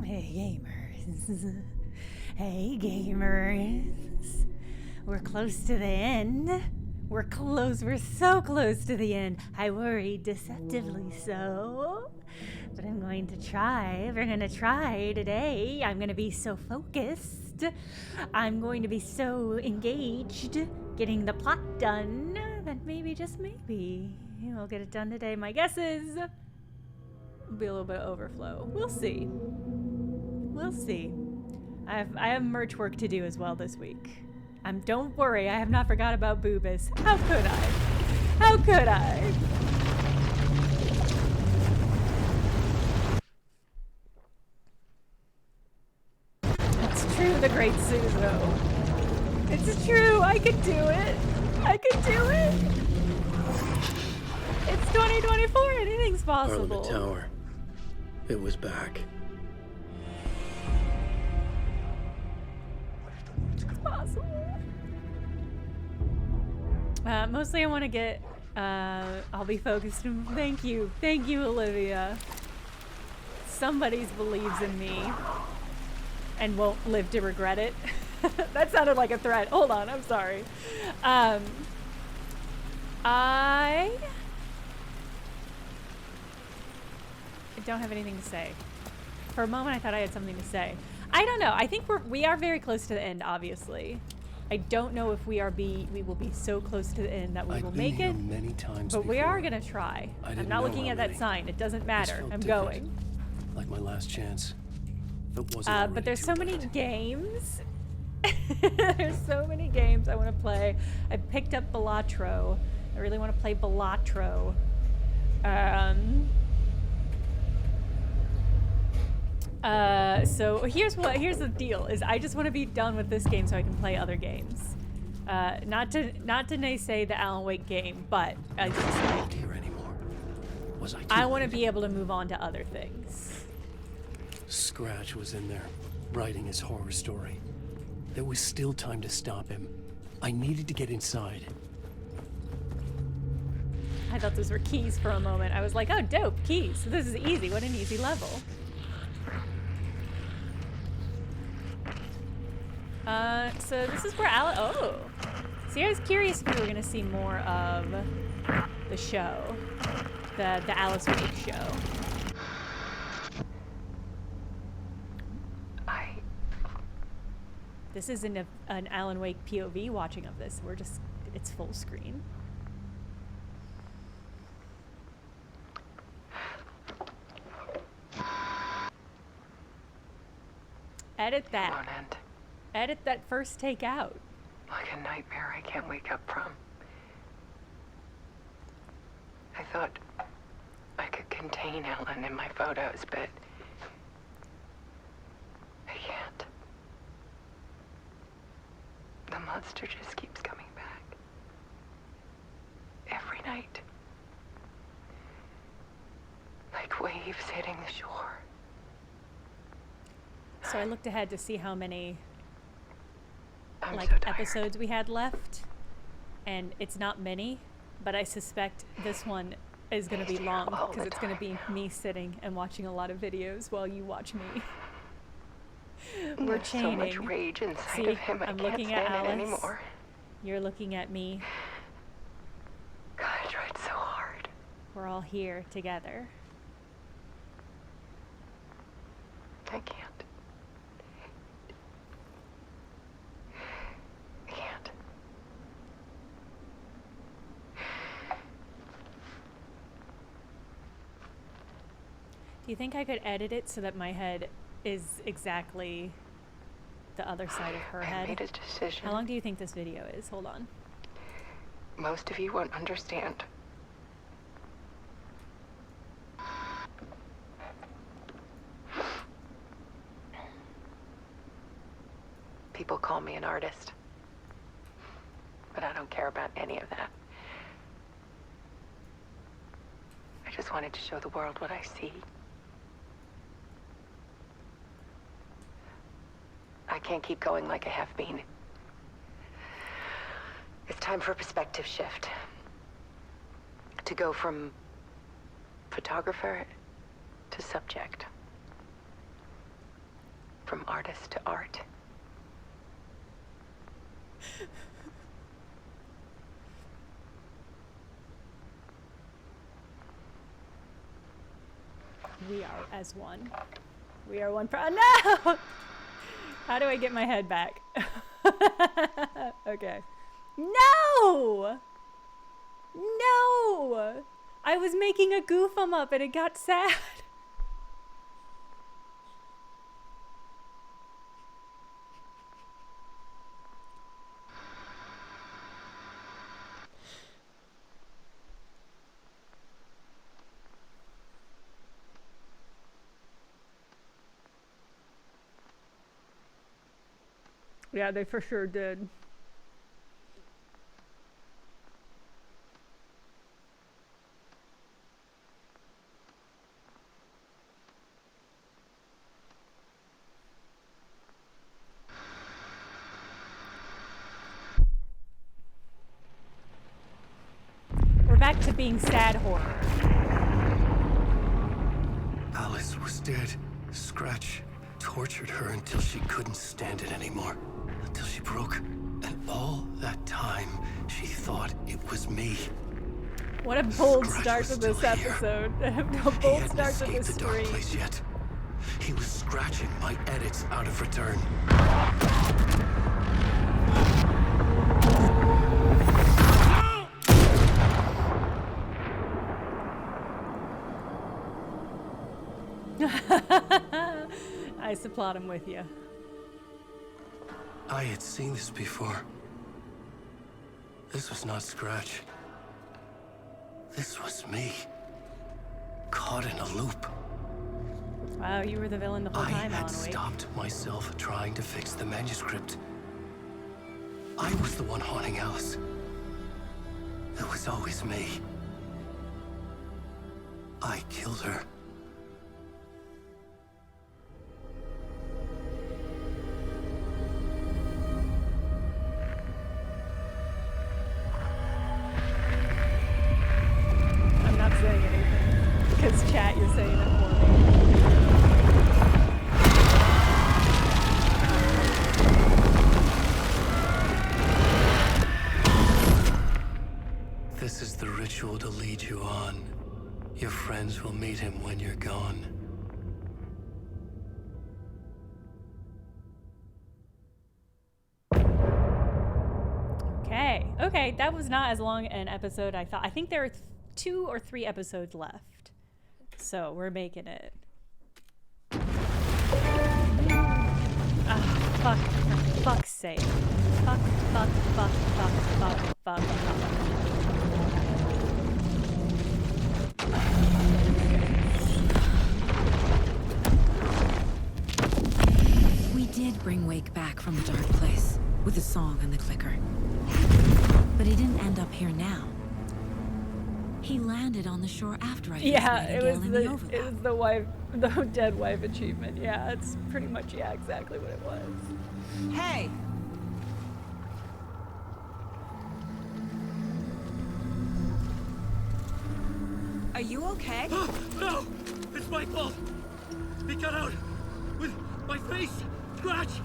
Hey gamers. Hey gamers. We're close to the end. We're so close to the end. I worry, deceptively so. But I'm going to try. We're going to try today. I'm going to be so focused. I'm going to be so engaged getting the plot done that maybe, just maybe, we'll get it done today. My guess is it'll be a little bit of overflow. We'll see. We'll see. I have merch work to do as well this week. Don't worry, I have not forgot about Boobas. How could I? How could I? It's true, the great Suzo. It's true, I could do it. I could do it. It's 2024, anything's possible. Parliament Tower. It was back. It's possible. Mostly I want to get, I'll be focused. Thank you, Olivia. Somebody believes in me and won't live to regret it. That sounded like a threat. Hold on, I'm sorry. I don't have anything to say. For a moment, I thought I had something to say. I don't know. I think we are very close to the end, obviously. I don't know if we will be so close to the end that we will make it. Many times but before. we are gonna try. I'm not looking at that sign. It doesn't matter. I'm going. Like my last chance. If it wasn't but there's so many late. games. There's so many games I want to play. I picked up Balatro. I really want to play Balatro. So here's the deal: is I just want to be done with this game so I can play other games. Not to naysay the Alan Wake game, but I just like Here anymore. Was I want to be able to move on to other things. Scratch was in there, writing his horror story. There was still time to stop him. I needed to get inside. I thought those were keys for a moment. I was like, oh, dope, keys. This is easy. What an easy level. So this is where See, I was curious if we were going to see more of the show. The Alice Wake show. This isn't an Alan Wake POV watching of this. It's full screen. Edit that. Won't end. Edit that first take out. Like a nightmare I can't wake up from. I thought I could contain Ellen in my photos, but I can't. The monster just keeps coming back. Every night. Like waves hitting the shore. So I looked ahead to see how many I'm so tired. episodes we had left, and it's not many, but I suspect this one is going to be long because it's going to be me sitting and watching a lot of videos while you watch me. We're There's chaining. so much rage inside See, of him. I I'm can't looking at stand it Alice. anymore. You're looking at me. God, I tried so hard. We're all here together. I can't. I can't. Do you think I could edit it so that my head is exactly the other side of her I head? made a decision. How long do you think this video is? Hold on. Most of you won't understand. People call me an artist. But I don't care about any of that. I just wanted to show the world what I see. I can't keep going like I have been. It's time for a perspective shift. To go from photographer to subject. from artist to art. We are as one. We are one for. Oh, no! How do I get my head back? Okay. No! No! I was making a goof 'em up and it got sad. Yeah, they for sure did. We're back to being sad horror. Alice was dead. Scratch tortured her until she couldn't stand it anymore. Until she broke. And all that time, she thought it was me. What a bold Scratch start was to this still here. episode. A He bold hadn't start to escaped this the dark stream. place yet. He was scratching my edits out of return. I applaud him with you. I had seen this before. This was not Scratch. This was me. Caught in a loop. Wow, you were the villain the whole I time, had Alan Wake. stopped myself trying to fix the manuscript. I was the one haunting Alice. It was always me. I killed her. I'm not saying anything. Because chat, you're saying it for me. This is the ritual to lead you on. Your friends will meet him when you're gone. Okay, that was not as long an episode I thought. I think there are 2 or 3 episodes left. So we're making it. Ah, fuck. For fuck's sake. Fuck. We did bring Wake back from the dark place with the song and the clicker. But he didn't end up here now. He landed on the shore after I Yeah, faced it Nightingale was in the the overlap. it was the wife, the dead wife achievement. Yeah, it's pretty much exactly what it was. Hey! Are you okay? No! It's my fault! He got out! With my face! Scratch!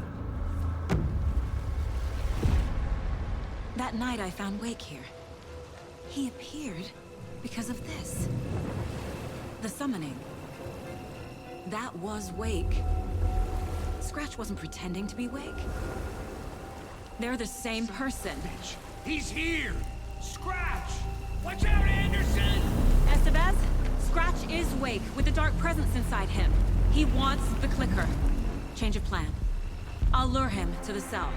That night I found Wake here. He appeared because of this. The summoning. That was Wake. Scratch wasn't pretending to be Wake. They're the same person. He's here! Scratch! Watch out, Anderson! Estevez, Scratch is Wake with the dark presence inside him. He wants the clicker. Change of plan. I'll lure him to the cell.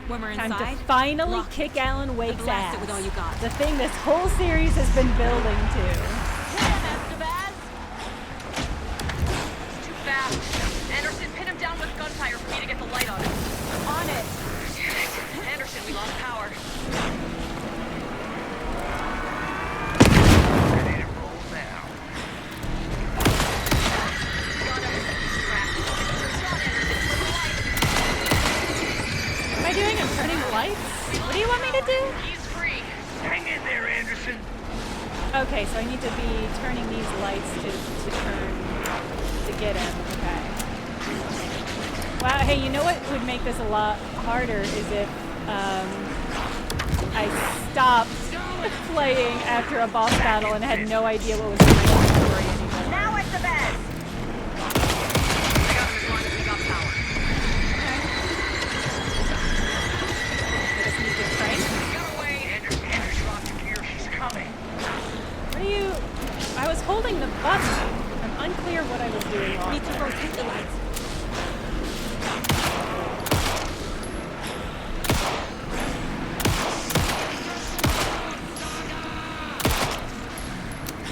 When we're Time inside, to finally lock kick it. Alan Wake's Blast ass. it with all you got. The thing this whole series has been building to. Estevez! Too fast. Anderson, pin him down with gunfire for me to get the light on him. On it! Anderson, we lost power. Ready to roll now. Got him. Scratch. Shot, Anderson. Put the light. What am I doing? I'm turning the lights? What do you want me to do? He's free. Hang in there, Anderson! Okay, so I need to be turning these lights to turn to get him. Okay. Wow, hey, you know what would make this a lot harder is if I stopped playing after a boss battle and had no idea what was in my inventory anymore. Now at the bed. I got him as long as we got power. I just need to crank. Get away. Anders lost gear. She's coming. What are you... I was holding the button. I'm unclear what I was doing wrong. Need to rotate the lights.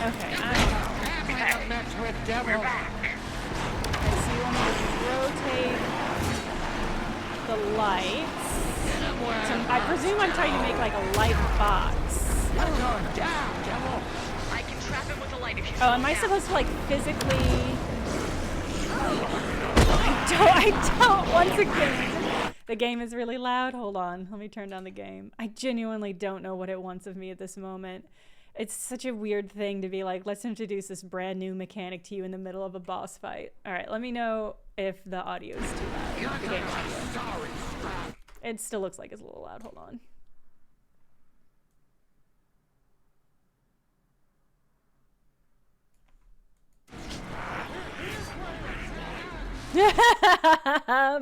Okay, We're back. so you want me to rotate the lights. So I presume I'm trying to make like a light box. I can trap him with a light if you Oh, am I supposed to like physically... I don't, once again. The game is really loud. Hold on, let me turn down the game. I genuinely don't know what it wants of me at this moment. It's such a weird thing to be like, let's introduce this brand new mechanic to you in the middle of a boss fight. All right, let me know if the audio is too loud. The game audio. It still looks like it's a little loud. Hold on.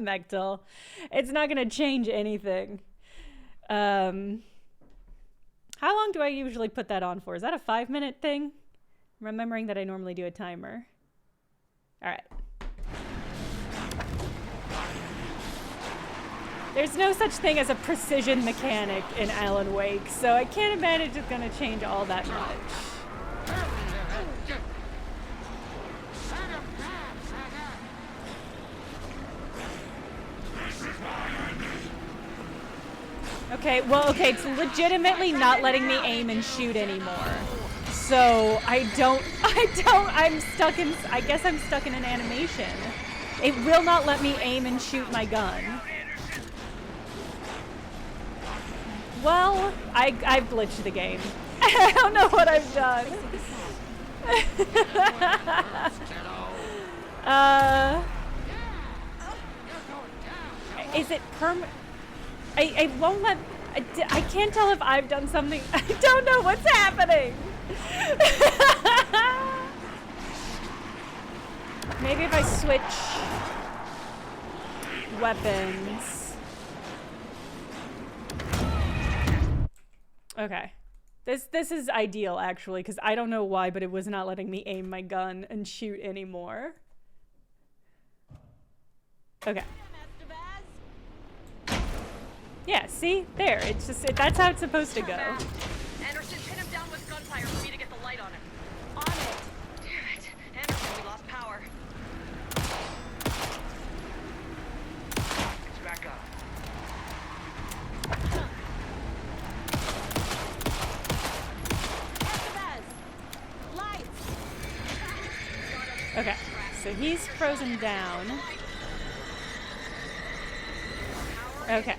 Mechtel. It's not gonna change anything. How long do I usually put that on for? Is that a 5-minute thing? Remembering that I normally do a timer. All right. There's no such thing as a precision mechanic in Alan Wake, so I can't imagine it's gonna change all that much. Okay, well, okay, it's legitimately not letting me aim and shoot anymore. So I'm stuck in, I guess I'm stuck in an animation. It will not let me aim and shoot my gun. Well, I've glitched the game. I don't know what I've done. Is it I won't let... I can't tell if I've done something. I don't know what's happening. Maybe if I switch weapons. Okay. This is ideal, actually, because I don't know why, but it was not letting me aim my gun and shoot anymore. Okay. Yeah, see? There. It's just... that's how it's supposed to go. Anderson, pin him down with gunfire for me to get the light on him. On it. Damn it. Anderson, we lost power. It's back up. Okay. So he's frozen down. Okay.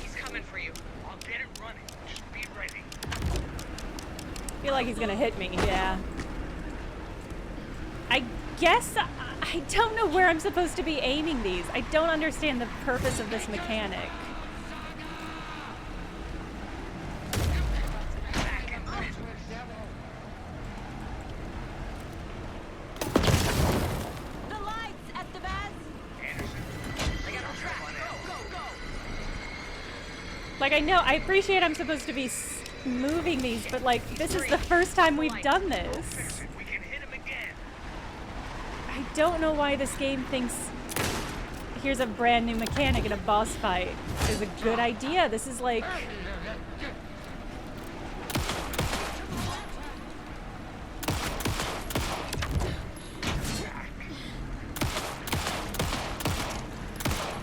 He's coming for you. I'll get it running. Just be ready. I feel like he's gonna hit me, yeah. I guess I don't know where I'm supposed to be aiming these. I don't understand the purpose of this mechanic. The lights at the bed. Anderson, I got on track. Go. Like, I know, I appreciate I'm supposed to be moving these, but like, this is the first time we've done this. We can hit him again. I don't know why this game thinks here's a brand new mechanic in a boss fight is a good idea. This is like...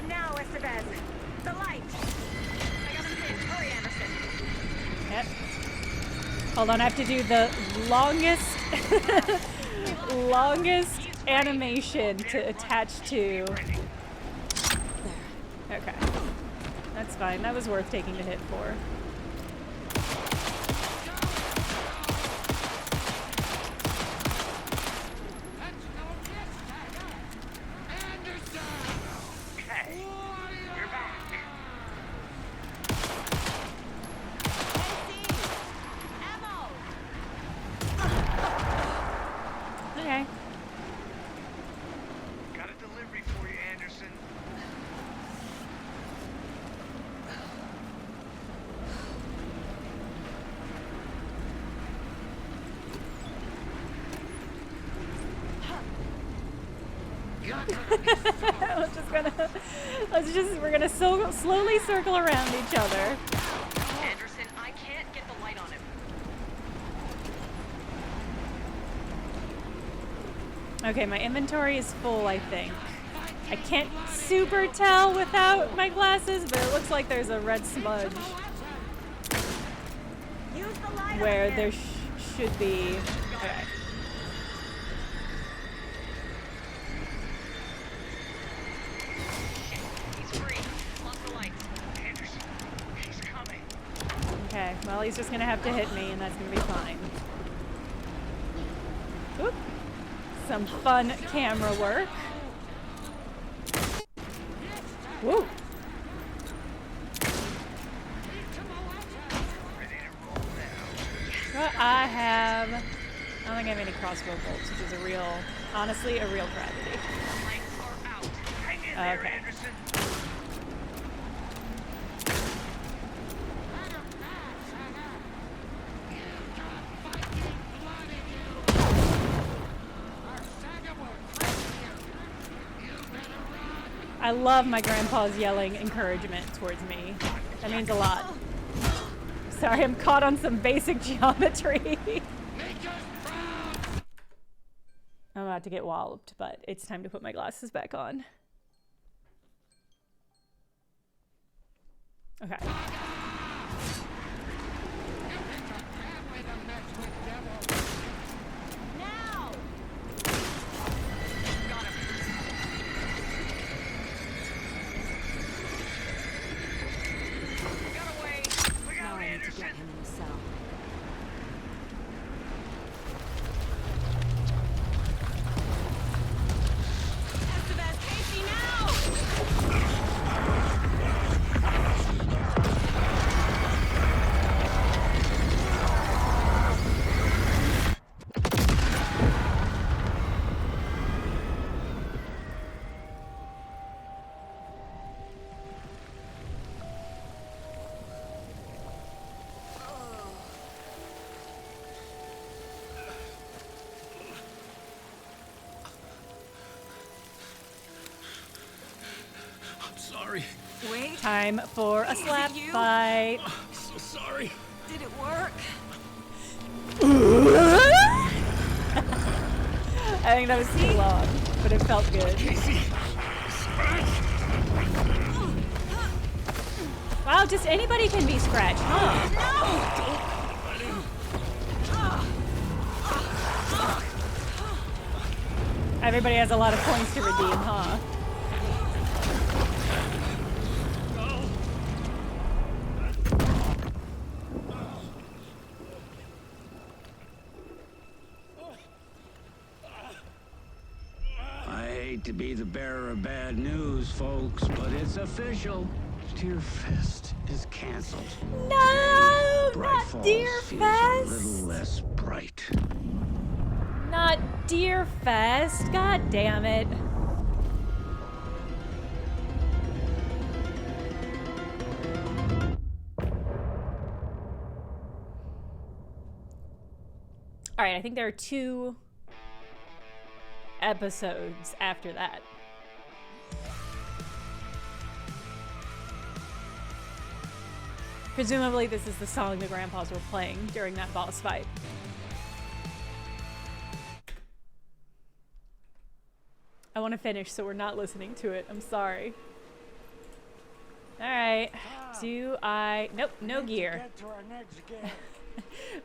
Now, Estevez. The light. I got him pinned. Hurry, Anderson. Yep. Hold on, I have to do the longest... longest animation to attach to. There. Okay. That's fine. That was worth taking the hit for. We're gonna slowly circle around each other. Anderson, I can't get the light on him. Okay, my inventory is full, I think. I can't super tell without my glasses, but it looks like there's a red smudge where there should be. Okay. He's free. Lost the light. Anderson, he's coming. Okay, well, he's just gonna have to hit me, and that's gonna be fine. Oop. Some fun camera work. Woo. Well, I don't think I have any crossbow bolts, which is honestly, a real tragedy. Lights are out. Hang in there, Okay. Anderson. I love my grandpa's yelling encouragement towards me. That means a lot. Sorry, I'm caught on some basic geometry. I'm about to get walloped, but it's time to put my glasses back on. Okay. Now I need to get him in the cell. Sorry. Wait, Time for a slap you? fight. So sorry. did it work? I think that was too long, but it felt good. Casey. Wow, just anybody can be scratched, huh? Everybody has a lot of points to redeem, huh? I hate to be the bearer of bad news, folks, but it's official. Deer Fest is canceled. No, Bright not Falls Deer feels a little Fest. less bright. Not Deer Fest. God damn it. All right, I think there are 2 episodes after that. Presumably this is the song the grandpas were playing during that boss fight. I want to finish, so we're not listening to it. I'm sorry. Alright. Nope, no gear.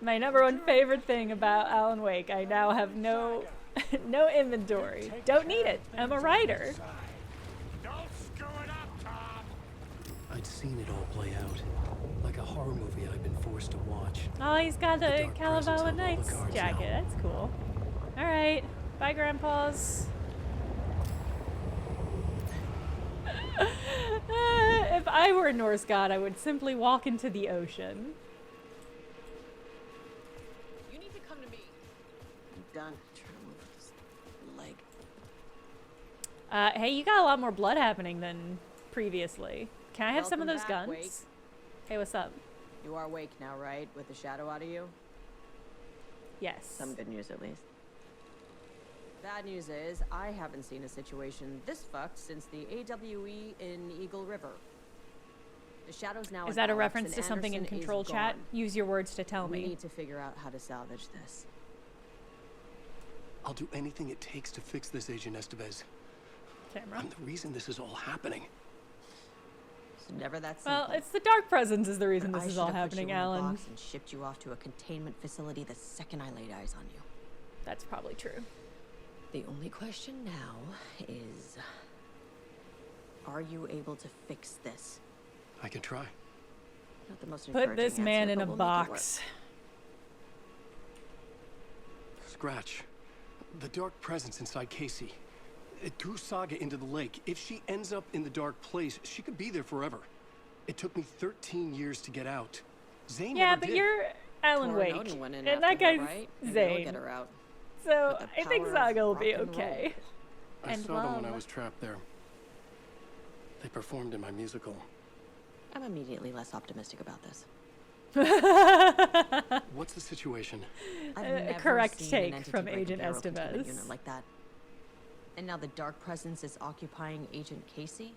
My #1 favorite thing about Alan Wake, I now have no inventory. Don't need it. I'm a writer. I'd seen it all play out. Like a horror movie I'd been forced to watch. Oh, he's got the dark presence Calabola held all the Knights cards jacket. now. That's cool. Alright. Bye, grandpas. If I were a Norse god, I would simply walk into the ocean. You need to come to me. I'm done trying to move this leg. Hey, you got a lot more blood happening than previously. Can I have some of Welcome those back, guns? Wake. Hey, what's up? You are awake now, right? With the shadow out of you? Yes. Some good news, at least. Bad news is, I haven't seen a situation this fucked since the AWE in Eagle River. The Shadow's now Is in that a Alex, reference and to something in Anderson is control chat? gone. Use your words to tell We me. need to figure out how to salvage this. I'll do anything it takes to fix this, Agent Estevez. Camera. I'm the reason this is all happening. It's never that simple. Well, it's the Dark Presence is the reason But this I is all should have put happening, you in a Alan. box and shipped you off to a containment facility the second I laid eyes on you. That's probably true. The only question now is, are you able to fix this? I can try. Not the most Put this encouraging man answer, in a but we'll make it work. box. Scratch. The dark presence inside Casey. It threw Saga into the lake. If she ends up in the dark place, she could be there forever. It took me 13 years to get out. Zane Yeah, never but did. you're Alan Torn Wake, out and went in and after that her, guy's right? Maybe I'll Zane. get her out. So With the I think power of Saga will be rock and okay. roll. I And saw them when I love. was trapped there. They performed in my musical. I'm immediately less optimistic about this. What's the situation? I've A never correct seen take an entity from break a Agent barrel containment Estevez. unit like that. And now the dark presence is occupying Agent Casey?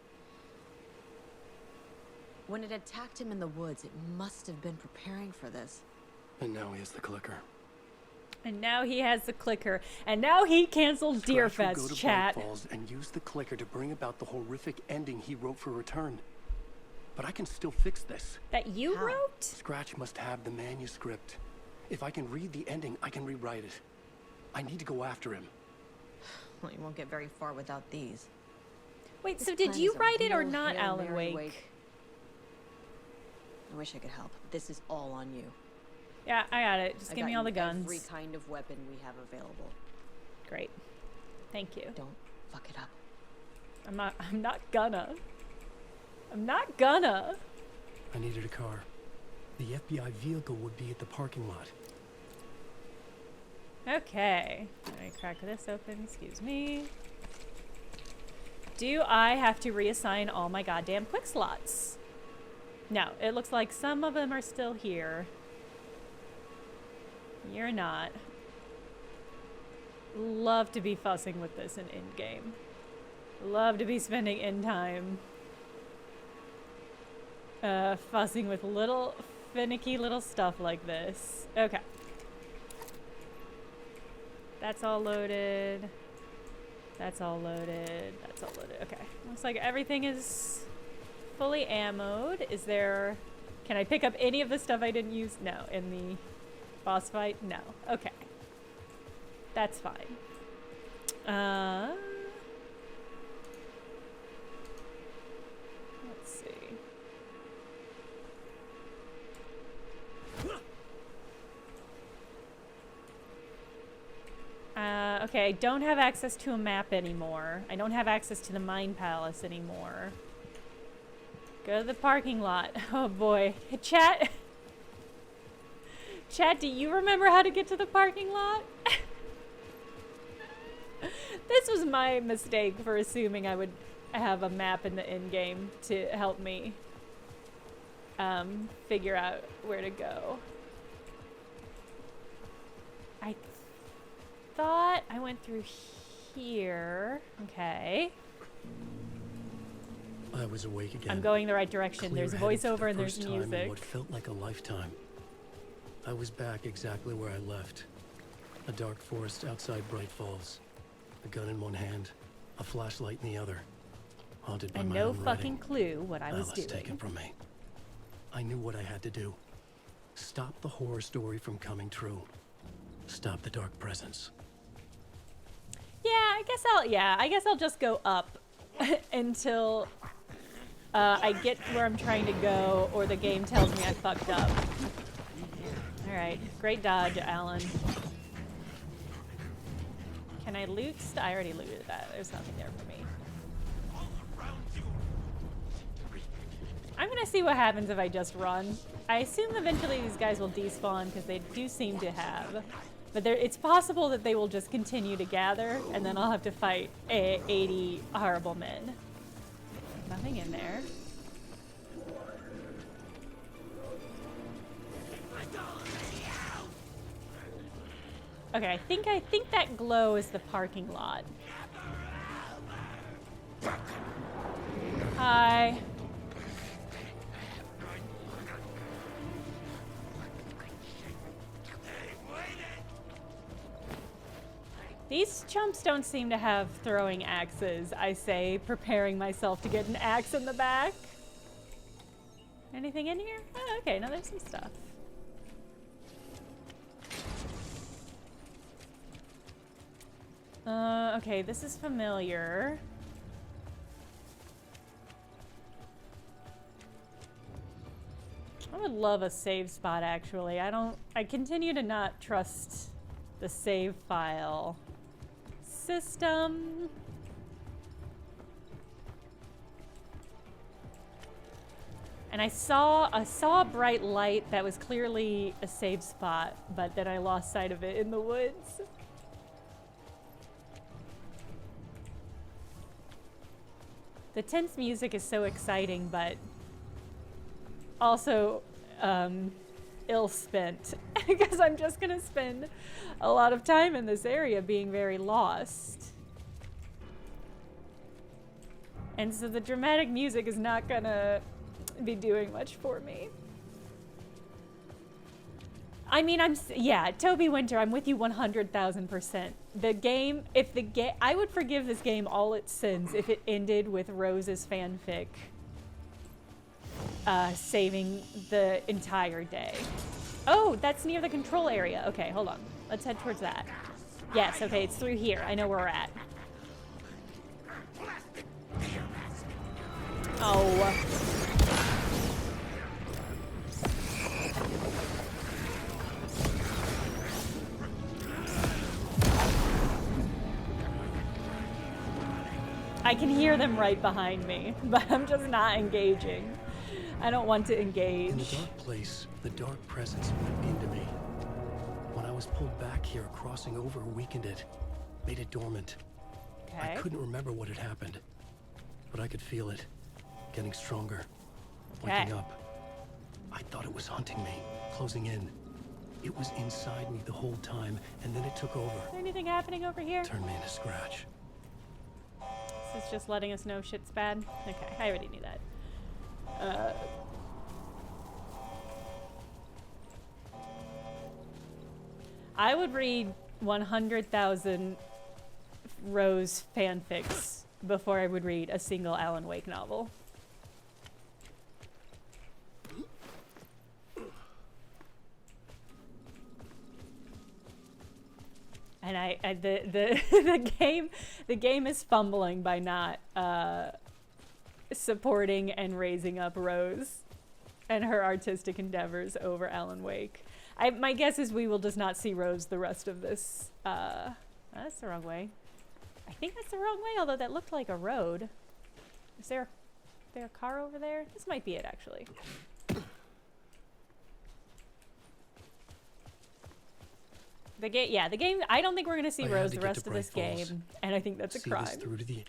When it attacked him in the woods, it must have been preparing for this. And now he has the clicker. And now he has the clicker. And now he canceled Scratch will go Deerfest, to chat. Bright Falls and use the clicker to bring about the horrific ending he wrote for Return. But I can still fix this. That you How? wrote? Scratch must have the manuscript. If I can read the ending, I can rewrite it. I need to go after him. Well, you won't get very far without these. Wait, This so did plan you is a write it or real not, Hail Alan Mary Wake? I wish I could help. This is all on you. Yeah, I got it. Just I give got me all you the guns. Every kind of weapon we have available. Great. Thank you. Don't fuck it up. I'm not gonna. I'm not gonna. I needed a car. The FBI vehicle would be at the parking lot. Okay. Let me crack this open. Excuse me. Do I have to reassign all my goddamn quick slots? No, it looks like some of them are still here. You're not. Love to be fussing with this in in-game. Love to be spending in time fussing with little finicky little stuff like this. Okay. That's all loaded. That's all loaded. That's all loaded. Okay. Looks like everything is fully ammoed. Is there... Can I pick up any of the stuff I didn't use? No. In the boss fight? No. Okay. That's fine. Let's see. Okay, I don't have access to a map anymore. I don't have access to the Mine Palace anymore. Go to the parking lot. Oh boy. Chat. Chat, do you remember how to get to the parking lot? This was my mistake for assuming I would have a map in the end game to help me figure out where to go. I thought I went through here. Okay. I was awake again. I'm going the right direction. There's a Clear-headed for voiceover the and there's first time in music. what felt like a lifetime. I was back exactly where I left. A dark forest outside Bright Falls. A gun in one hand, a flashlight in the other. Haunted by And my no own fucking writing. clue what I was Alice doing. taken from me. I knew what I had to do. Stop the horror story from coming true. Stop the dark presence. Yeah, I guess I'll just go up until I get where I'm trying to go or the game tells me I fucked up. All right, great dodge, Alan. Can I loot? I already looted that. There's nothing there for me. I'm gonna see what happens if I just run. I assume eventually these guys will despawn because they do seem to have. But it's possible that they will just continue to gather and then I'll have to fight 80 horrible men. Nothing in there. Okay, I think that glow is the parking lot. Hi. These chumps don't seem to have throwing axes, I say, preparing myself to get an axe in the back. Anything in here? Oh, okay, now there's some stuff. Okay, this is familiar. I would love a save spot, actually. I continue to not trust the save file system. And I saw a bright light that was clearly a save spot, but then I lost sight of it in the woods. The tense music is so exciting, but also ill-spent, because I'm just gonna spend a lot of time in this area being very lost. And so the dramatic music is not gonna be doing much for me. I mean, yeah, Toby Winter, I'm with you 100,000%. The game, I would forgive this game all its sins if it ended with Rose's fanfic saving the entire day. Oh, that's near the control area. Okay, hold on. Let's head towards that. Yes, okay, it's through here. I know where we're at. Oh. I can hear them right behind me, but I'm just not engaging. I don't want to engage. In the dark place, the dark presence went into me. When I was pulled back here, crossing over weakened it, made it dormant. Okay. I couldn't remember what had happened, but I could feel it, getting stronger, waking up. I thought it was hunting me, closing in. It was inside me the whole time, and then it took over. Is there anything happening over here? Turned me into Scratch. This is just letting us know shit's bad? Okay, I already knew that. I would read 100,000 Rose fanfics before I would read a single Alan Wake novel. And the game is fumbling by not supporting and raising up Rose and her artistic endeavors over Alan Wake. My guess is we will just not see Rose the rest of this. That's the wrong way. I think that's the wrong way, although that looked like a road. Is there a car over there? This might be it, actually. The game. I don't think we're gonna see Rose the rest of this game, and I think that's a crime. Through to the...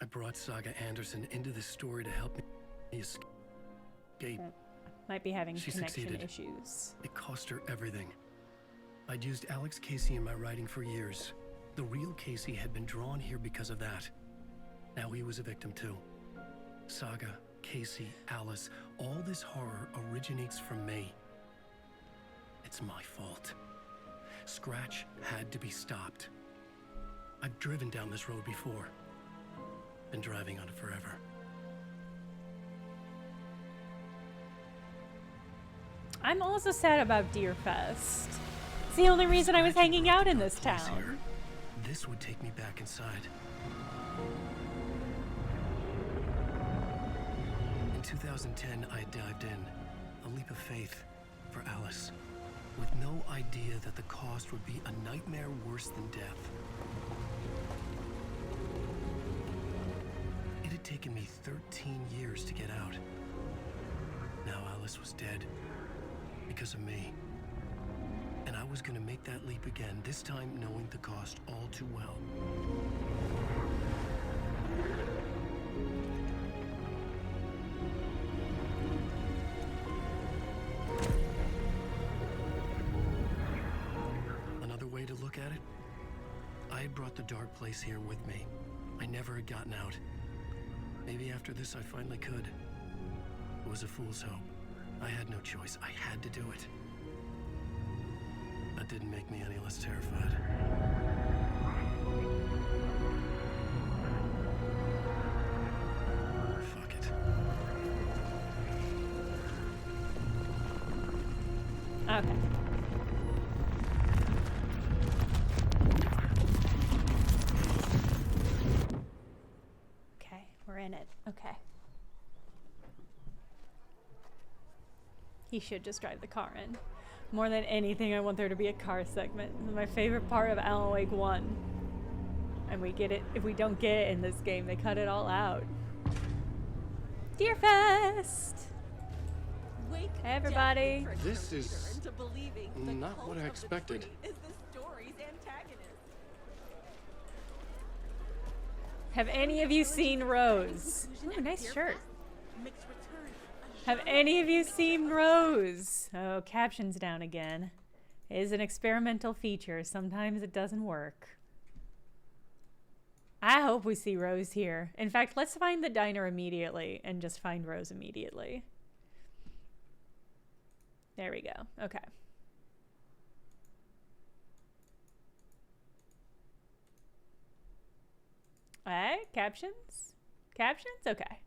I brought Saga Anderson into this story to help me escape. Might be having She connection succeeded. issues. It cost her everything. I'd used Alex Casey in my writing for years. The real Casey had been drawn here because of that. Now he was a victim too. Saga, Casey, Alice, all this horror originates from me. It's my fault. Scratch had to be stopped. I've driven down this road before. Been driving on it forever. I'm also sad about Deerfest. It's the only reason I was hanging out in this town. This would take me back inside. In 2010, I dived in. A leap of faith for Alice. With no idea that the cost would be a nightmare worse than death. It had taken me 13 years to get out. Now Alice was dead. Because of me. And I was gonna make that leap again, this time knowing the cost all too well. look at it, I had brought the dark place here with me. I never had gotten out. Maybe after this I finally could. It was a fool's hope. I had no choice. I had to do it. That didn't make me any less terrified. Fuck it. Okay. Okay, we're in it. Okay. He should just drive the car in. More than anything, I want there to be a car segment. This is my favorite part of Alan Wake 1. And we get it. If we don't get it in this game, they cut it all out. Deerfest! Wake Hey, everybody. death This tricked is her into believing the not cult what I of the expected. tree is the story's antagonist. Have any of you seen Rose? Ooh, nice shirt. Mixed return. Have any of you seen Rose? Oh, captions down again. It is an experimental feature. Sometimes it doesn't work. I hope we see Rose here. In fact, let's find the diner immediately and just find Rose immediately. There we go. Okay. Alright, captions? Captions? Okay.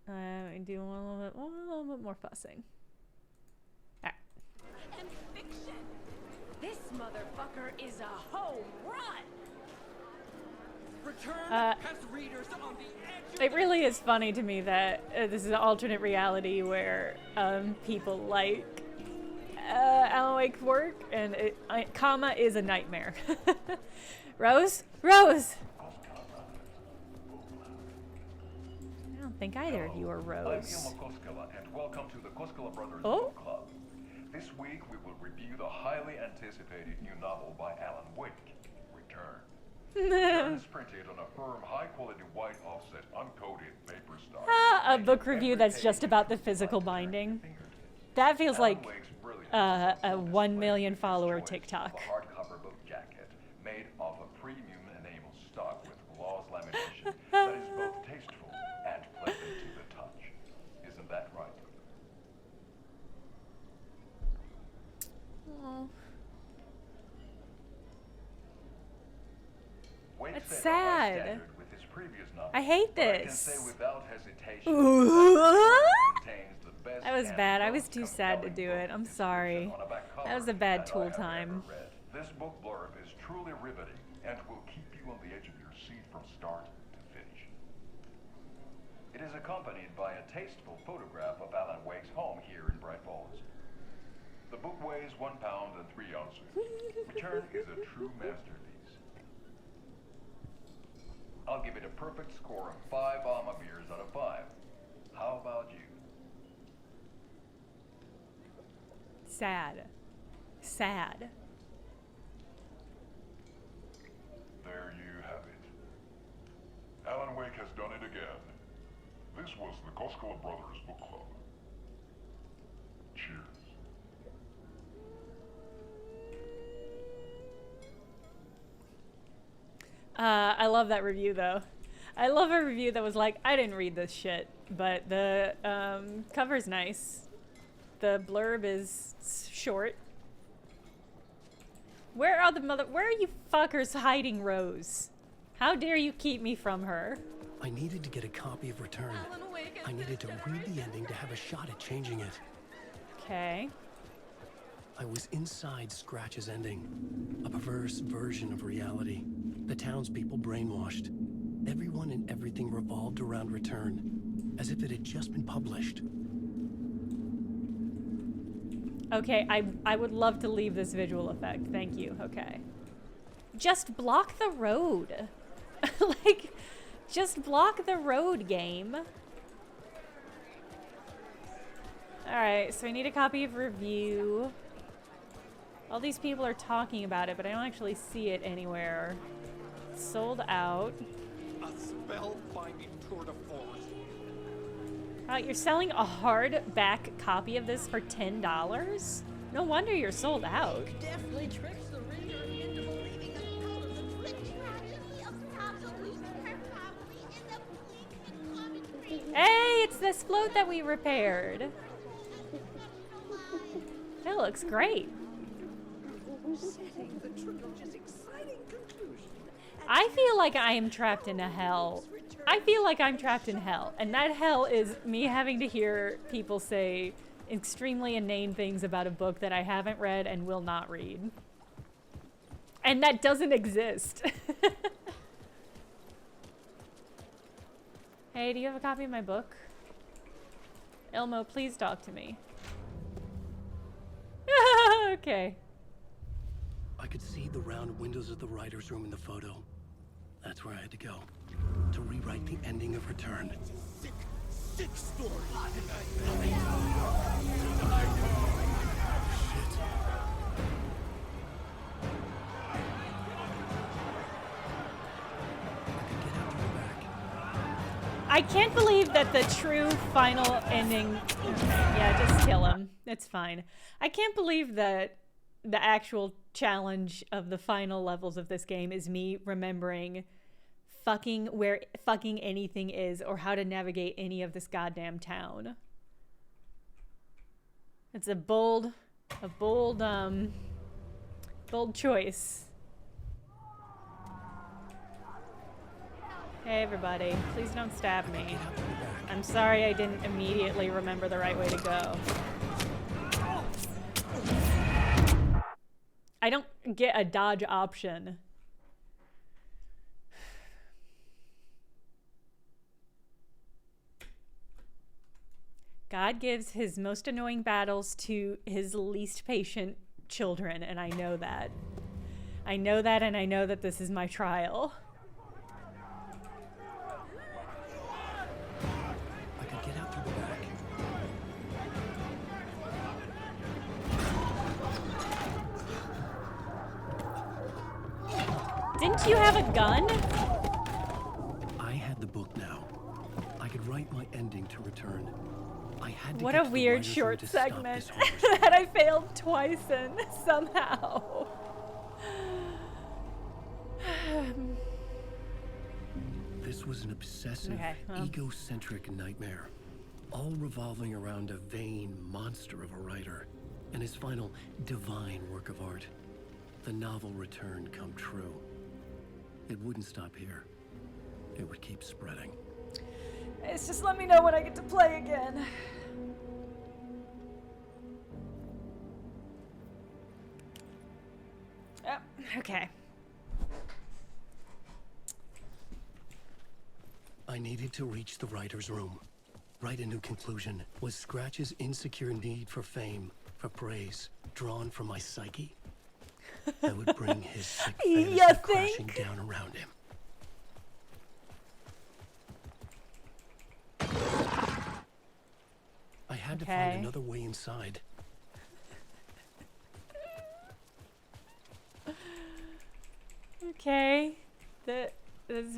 We do a little bit more fussing. Alright. And fiction. This motherfucker is a home run. Return has readers on the edge. It really is funny to me that this is an alternate reality where people like Alan Wake's work, and comma is a nightmare. Rose? Rose! I don't think either of you are Rose. I'm Ilma Koskela, and welcome to the Koskela Brothers Oh? Book Club. This week we will review the highly anticipated new novel by Alan Wake, Return. Return is printed on a firm, high-quality white offset, uncoated paper stock. A book review that's just about the physical binding. That feels like a 1 million follower TikTok. A hardcover book jacket made of a premium enamel stock with gloss lamination that is both tasteful and pleasant to the touch. Isn't that right? Oh, Wake that's set a high sad. standard with his previous novel, I hate but I can this. say without hesitation, Ooh. contains the best That was and bad. I most was too sad to compelling do it. book I'm description sorry. on a back That was cover a bad that I tool have time. ever read. This book blurb is truly riveting and will keep you on the edge of your seat from start to finish. It is accompanied by a tasteful photograph of Alan Wake's home here in Bright Falls. The book weighs 1 pound and 3 ounces. Return is a true masterpiece. I'll give it a perfect score of 5 Alma beers out of 5. How about you? Sad. Sad. There you have it. Alan Wake has done it again. This was the Koskela Brothers Book Club. Cheers. I love that review though. I love a review that was like, I didn't read this shit, but the cover's nice. The blurb is short. Where are you fuckers hiding Rose? How dare you keep me from her? I needed to get a copy of Return. I needed to read the ending to have a shot at changing it. Okay. I was inside Scratch's ending. A perverse version of reality. The townspeople brainwashed. Everyone and everything revolved around Return, as if it had just been published. Okay, I would love to leave this visual effect. Thank you. Okay. Just block the road. Like, just block the road, game. Alright, so I need a copy of review. All these people are talking about it, but I don't actually see it anywhere. Sold out. A spellbinding tour de force. You're selling a hardback copy of this for $10? No wonder you're sold out. Definitely tricks it's this float that we repaired. That looks great. I feel like I am trapped in a hell. I feel like I'm trapped in hell. And that hell is me having to hear people say extremely inane things about a book that I haven't read and will not read. And that doesn't exist. Hey, do you have a copy of my book? Elmo, please talk to me. Okay. I could see the round windows of the writer's room in the photo. That's where I had to go. To rewrite the ending of Return. Sick story. I can't believe that the true final ending... Okay, yeah, just kill him. It's fine. I can't believe that the actual challenge of the final levels of this game is me remembering fucking where fucking anything is or how to navigate any of this goddamn town. It's a bold choice. Hey everybody, please don't stab me. I'm sorry I didn't immediately remember the right way to go. I don't get a dodge option. God gives his most annoying battles to his least patient children, and I know that. I know that, and I know that this is my trial. I could get out through the back. Didn't you have a gun? I had the book now. I could write my ending to Return. I had to What get a to the weird writer's room short to stop segment this horror. that I failed twice in somehow. This was an obsessive, egocentric nightmare, all revolving around a vain monster of a writer and his final divine work of art, the novel Return come true. It wouldn't stop here. It would keep spreading. It's just let me know when I get to play again. Oh, okay. I needed to reach the writer's room. Write a new conclusion. Was Scratch's insecure need for fame, for praise, drawn from my psyche? That would bring his sick fantasy crashing down around him. I had to find another way inside. Okay.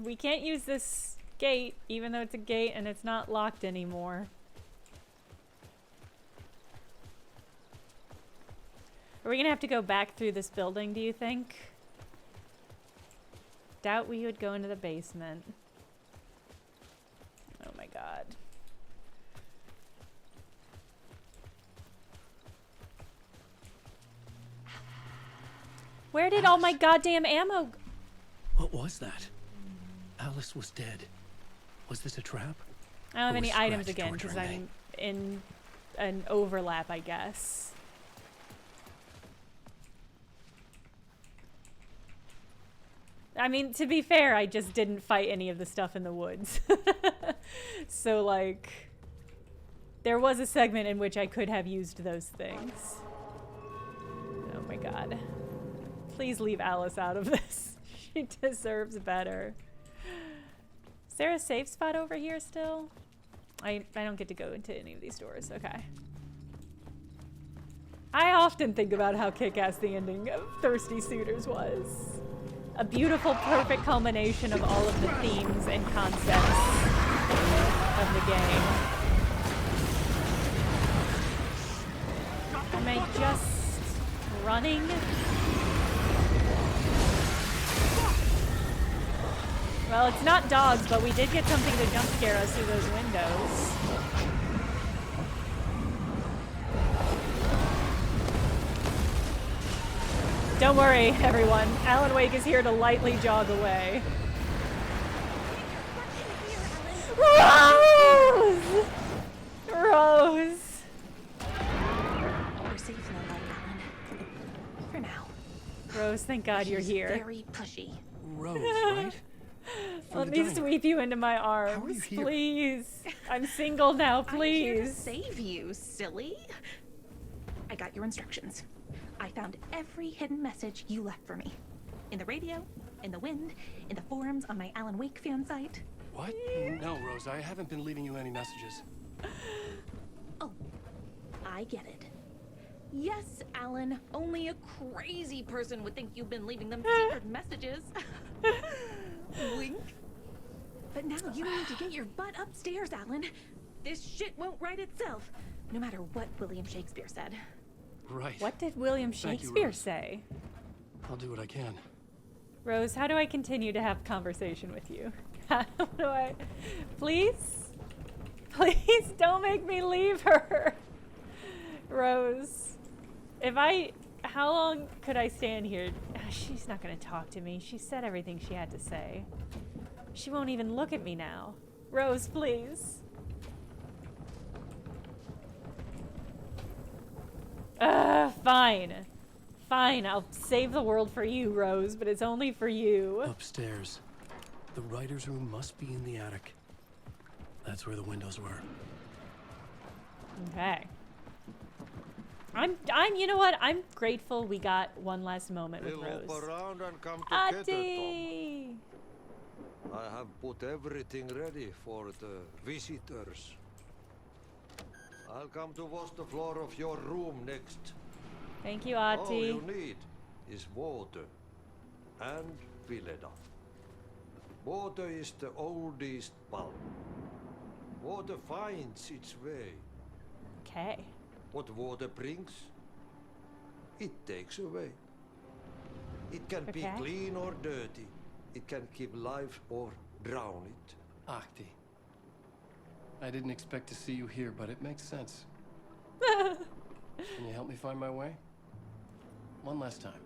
We can't use this gate, even though it's a gate and it's not locked anymore. Are we gonna have to go back through this building, do you think? Doubt we would go into the basement. Oh my god. Where did all my goddamn ammo? What was that? Alice was dead. Was this a trap? I don't have Or any was items Scratch again because torturing me? I'm in an overlap, I guess. I mean, to be fair, I just didn't fight any of the stuff in the woods. So, like, there was a segment in which I could have used those things. Oh my god. Please leave Alice out of this. She deserves better. Is there a safe spot over here still? I don't get to go into any of these doors. Okay. I often think about how kick-ass the ending of Thirsty Suitors was. A beautiful, perfect culmination of all of the themes and concepts of the game. Am I just running? Well, it's not dogs, but we did get something to jump scare us through those windows. Don't worry, everyone. Alan Wake is here to lightly jog away. Rose! Rose! We're safe in the light, Alan. For now. Rose, thank God you're She's here. very pushy. Rose, right? Let me sweep you into my How are you arms, here? please. I'm single now, I'm here to please. save you, silly. I got your instructions. I found every hidden message you left for me. In the radio, in the wind, in the forums on my Alan Wake fan site. What? No, Rose, I haven't been leaving you any messages. Oh, I get it. Yes, Alan, only a crazy person would think you've been leaving them secret messages. Wink. But now you need to get your butt upstairs, Alan. This shit won't right itself, no matter what William Shakespeare said. Right. What did William Thank you, Shakespeare Rose. say? I'll do what I can. Rose, how do I continue to have conversation with you? How do I... Please? Please don't make me leave her. Rose, how long could I stand here? She's not gonna talk to me. She said everything she had to say. She won't even look at me now. Rose, please. Fine. Fine, I'll save the world for you, Rose, but it's only for you. Upstairs. The writer's room must be in the attic. That's where the windows were. Okay. You know what? I'm grateful we got one last moment with We'll Rose. hop around and come together, Ati! Tom. I have put everything ready for the visitors. I'll come to wash the floor of your room next. Thank you, All Ati. you need is water and Vileda. Water is the oldest pulp. Water finds its way. Okay. What water brings, it takes away. It can be Okay. clean or dirty. It can give life or drown it. Ahti. I didn't expect to see you here, but it makes sense. Can you help me find my way? One last time.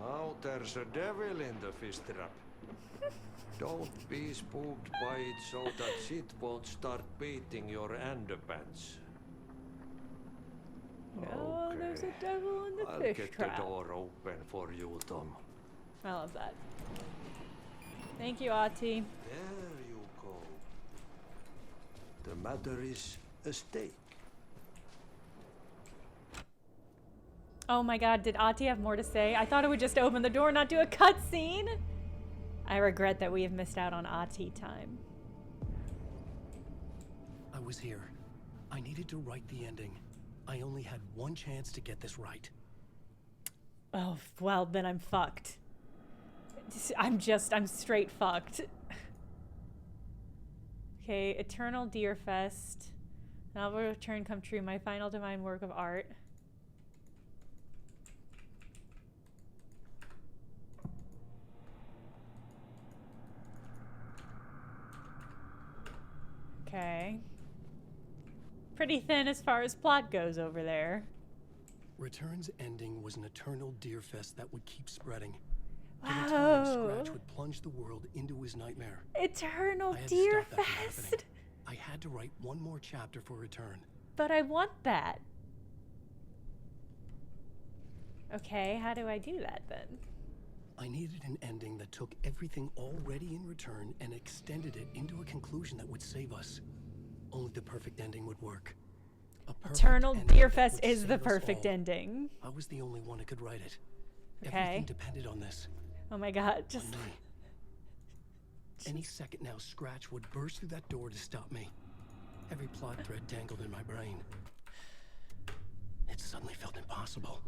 Now there's a devil in the fish trap. Don't be spooked by it so that shit won't start beating your underpants. Oh, there's a devil in the I'll fish get trap. the door open for you, Tom. I love that. Thank you, Ati. There you go. The matter is a steak. Oh my god, did Ati have more to say? I thought it would just open the door, not do a cutscene. I regret that we have missed out on Ati time. I was here. I needed to write the ending. I only had one chance to get this right. Oh, well, then I'm fucked. I'm straight fucked. Okay, Eternal Deer Fest. Novel return come true, my final divine work of art. Okay. Pretty thin as far as plot goes over there. Return's ending was an eternal deer fest that would keep spreading. Given time, Scratch would plunge the world into his nightmare. Eternal I had to Deer stop that from Fest. happening. I had to write one more chapter for Return. But I want that. Okay, how do I do that then? I needed an ending that took everything already in Return and extended it into a conclusion that would save us. Only the perfect ending would work. A perfect Eternal ending Deer that Fest would is the save us perfect all. ending. I was the only one who could write it. Okay. Everything depended on this. Oh my god, just... On me. Any second now, Scratch would burst through that door to stop me. Every plot thread tangled in my brain. It suddenly felt impossible.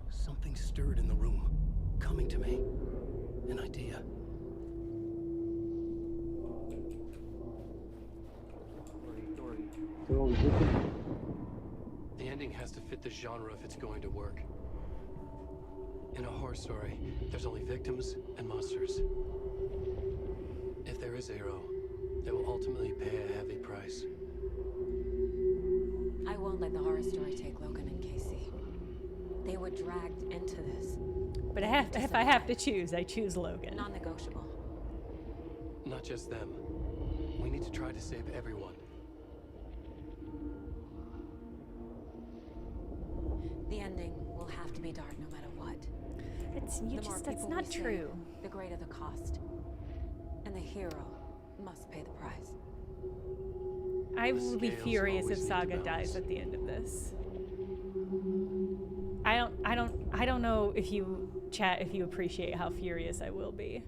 Something stirred in the room, coming to me. An idea. The ending has to fit the genre if it's going to work. In a horror story, there's only victims and monsters. is Aero. They will ultimately pay a heavy price. I won't let the horror story take Logan and Casey. They were dragged into this. But if I have to choose, I choose Logan. Non-negotiable. Not just them. We need to try to save everyone. The ending will have to be dark no matter what. That's people not we true. save, the greater the cost. And the hero must pay the price. I The will be scales furious if always need to Saga balance. dies at the end of this. I don't know if you appreciate how furious I will be.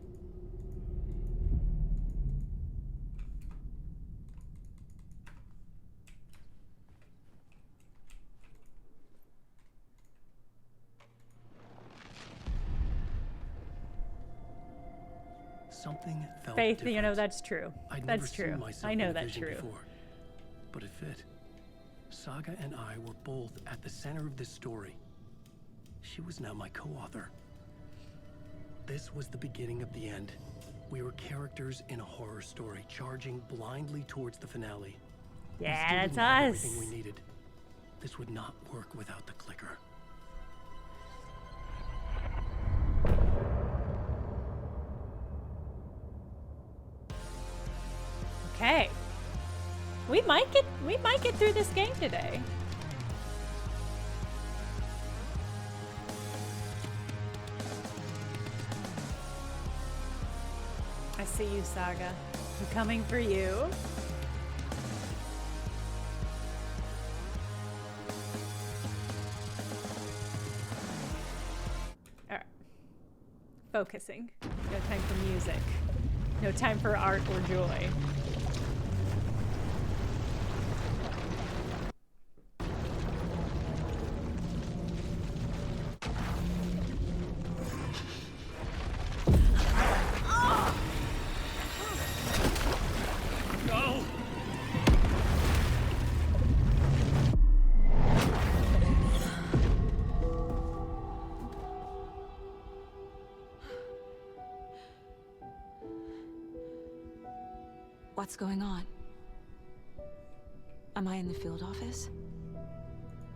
Something felt Faith, different. you know, that's true. I'd never That's seen true. myself I in know a that's vision true. before, but it fit. Saga and I were both at the center of this story. She was now my co-author. This was the beginning of the end. We were characters in a horror story, charging blindly towards the finale. We Yeah, still that's didn't have us. everything we needed. This would not work without the clicker. Okay. We might get through this game today. I see you, Saga. I'm coming for you. Alright. Focusing. No time for music. No time for art or joy. No! What's going on? Am I in the field office?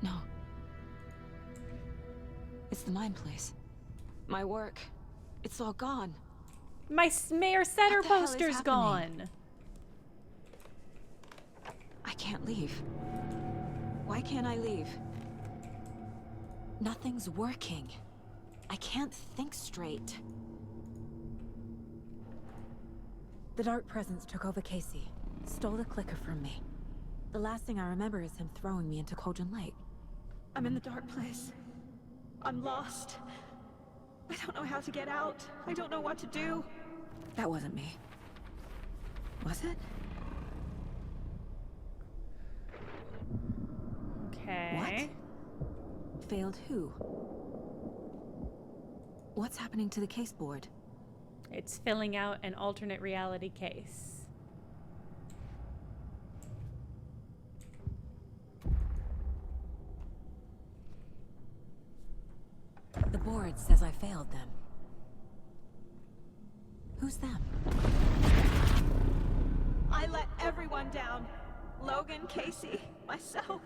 No. It's the mine place. My work. It's all gone. My Mayor Setter What the hell is poster's happening? gone. I can't leave. Why can't I leave? Nothing's working. I can't think straight. The Dark Presence took over Casey, stole the clicker from me. The last thing I remember is him throwing me into Cauldron Lake. I'm in the dark place. I'm lost. I don't know how to get out. I don't know what to do. That wasn't me. Was it? Okay. What? Failed who? What's happening to the case board? It's filling out an alternate reality case. The board says I failed them. Who's them? I let everyone down. Logan, Casey, myself.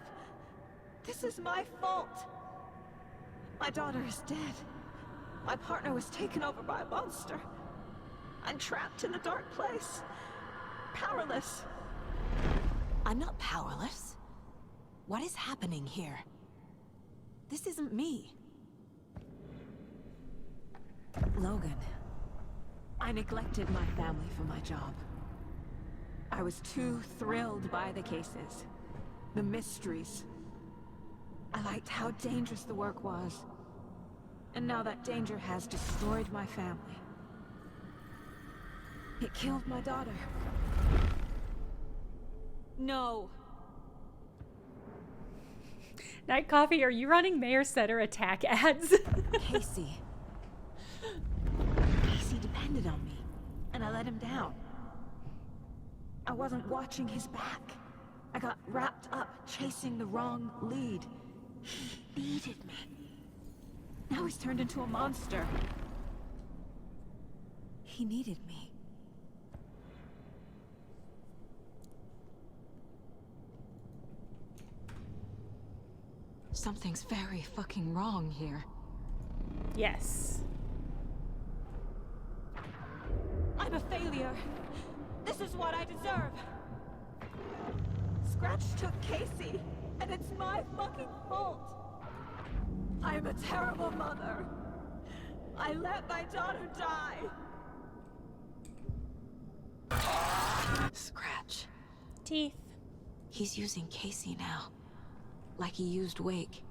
This is my fault. My daughter is dead. My partner was taken over by a monster. I'm trapped in the dark place. Powerless. I'm not powerless. What is happening here? This isn't me. Logan. I neglected my family for my job. I was too thrilled by the cases, the mysteries. I liked how dangerous the work was. And now that danger has destroyed my family. It killed my daughter. No. Night Coffee, are you running Mayor Setter attack ads? Casey. Casey depended on me, and I let him down. I wasn't watching his back. I got wrapped up chasing the wrong lead. He needed me. Now he's turned into a monster. He needed me. Something's very fucking wrong here. Yes. I'm a failure. This is what I deserve. Scratch took Casey, and it's my fucking fault. I'm a terrible mother. I let my daughter die. Scratch. Teeth. He's using Casey now. Like he used Wake.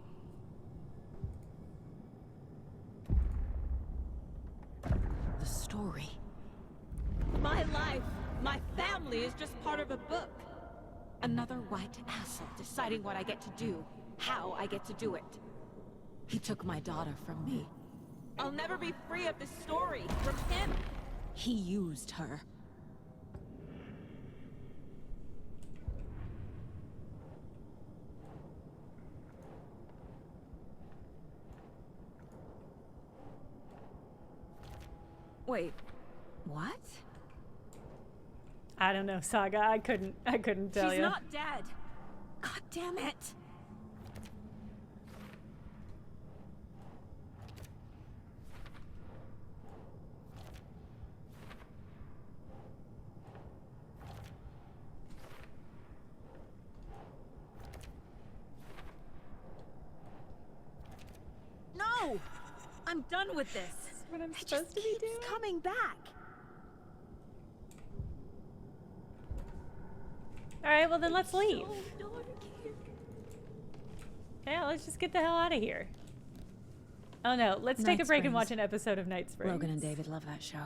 The story. My life, my family is just part of a book. Another white asshole deciding what I get to do, how I get to do it. He took my daughter from me. I'll never be free of this story from him. He used her. Wait, what? I don't know, Saga. I couldn't tell you. She's not dead. God damn it. No! I'm done with this. What I'm It supposed just to be keeps doing? coming back. All right, well then let's leave. So dark here. Yeah, let's just get the hell out of here. Oh no, let's take a Night break and watch Springs. an episode of Night Springs. Logan and David love that show.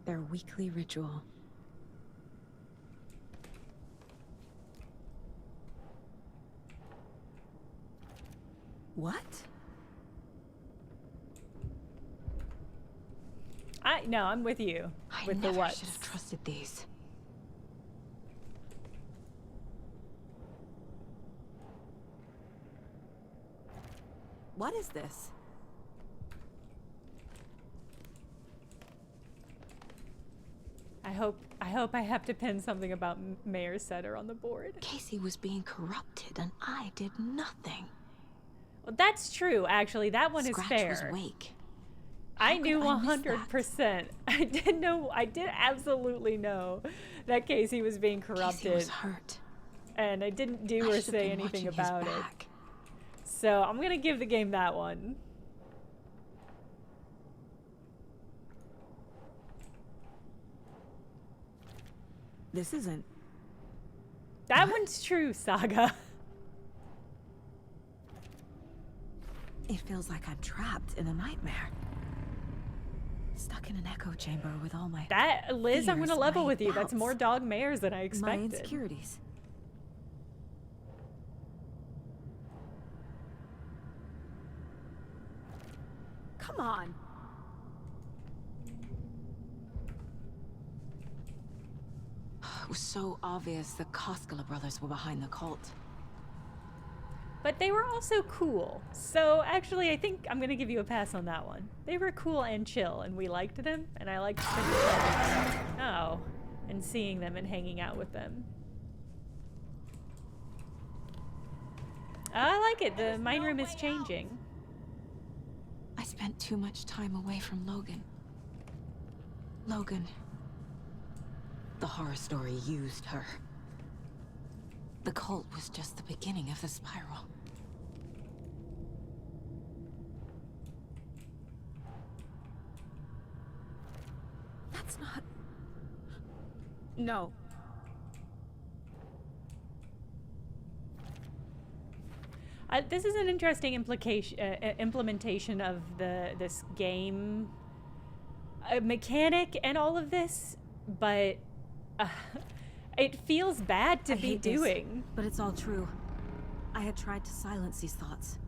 Their weekly ritual. What? No, I'm with you. I With never the what? should have trusted these. What is this? I hope I have to pin something about Mayor Setter on the board. Casey was being corrupted and I did nothing. Well, that's true, actually. That one Scratch is fair. was Wake. I How knew could I miss that? 100%. I did absolutely know that Casey was being corrupted. Casey was hurt. And I didn't do I or should have say been anything watching his about it. back. So I'm gonna give the game that one. This isn't. That one's true, Saga. It feels like I'm trapped in a nightmare. Stuck in an echo chamber with all my Liz, I'm gonna fears, level my with you. That's doubts, more dog mayors than I my expected. insecurities. Come on. It was so obvious the Koskela brothers were behind the cult. But they were also cool. So actually, I think I'm gonna give you a pass on that one. They were cool and chill, and we liked them, and I liked them. Oh, and seeing them and hanging out with them. I like it. The mine room is changing. I spent too much time away from Logan. Logan. The horror story used her. The cult was just the beginning of the spiral. That's not... No. This is an interesting implementation of this game mechanic and all of this, but it feels bad to I be hate this, doing. but it's all true. I had tried to silence these thoughts.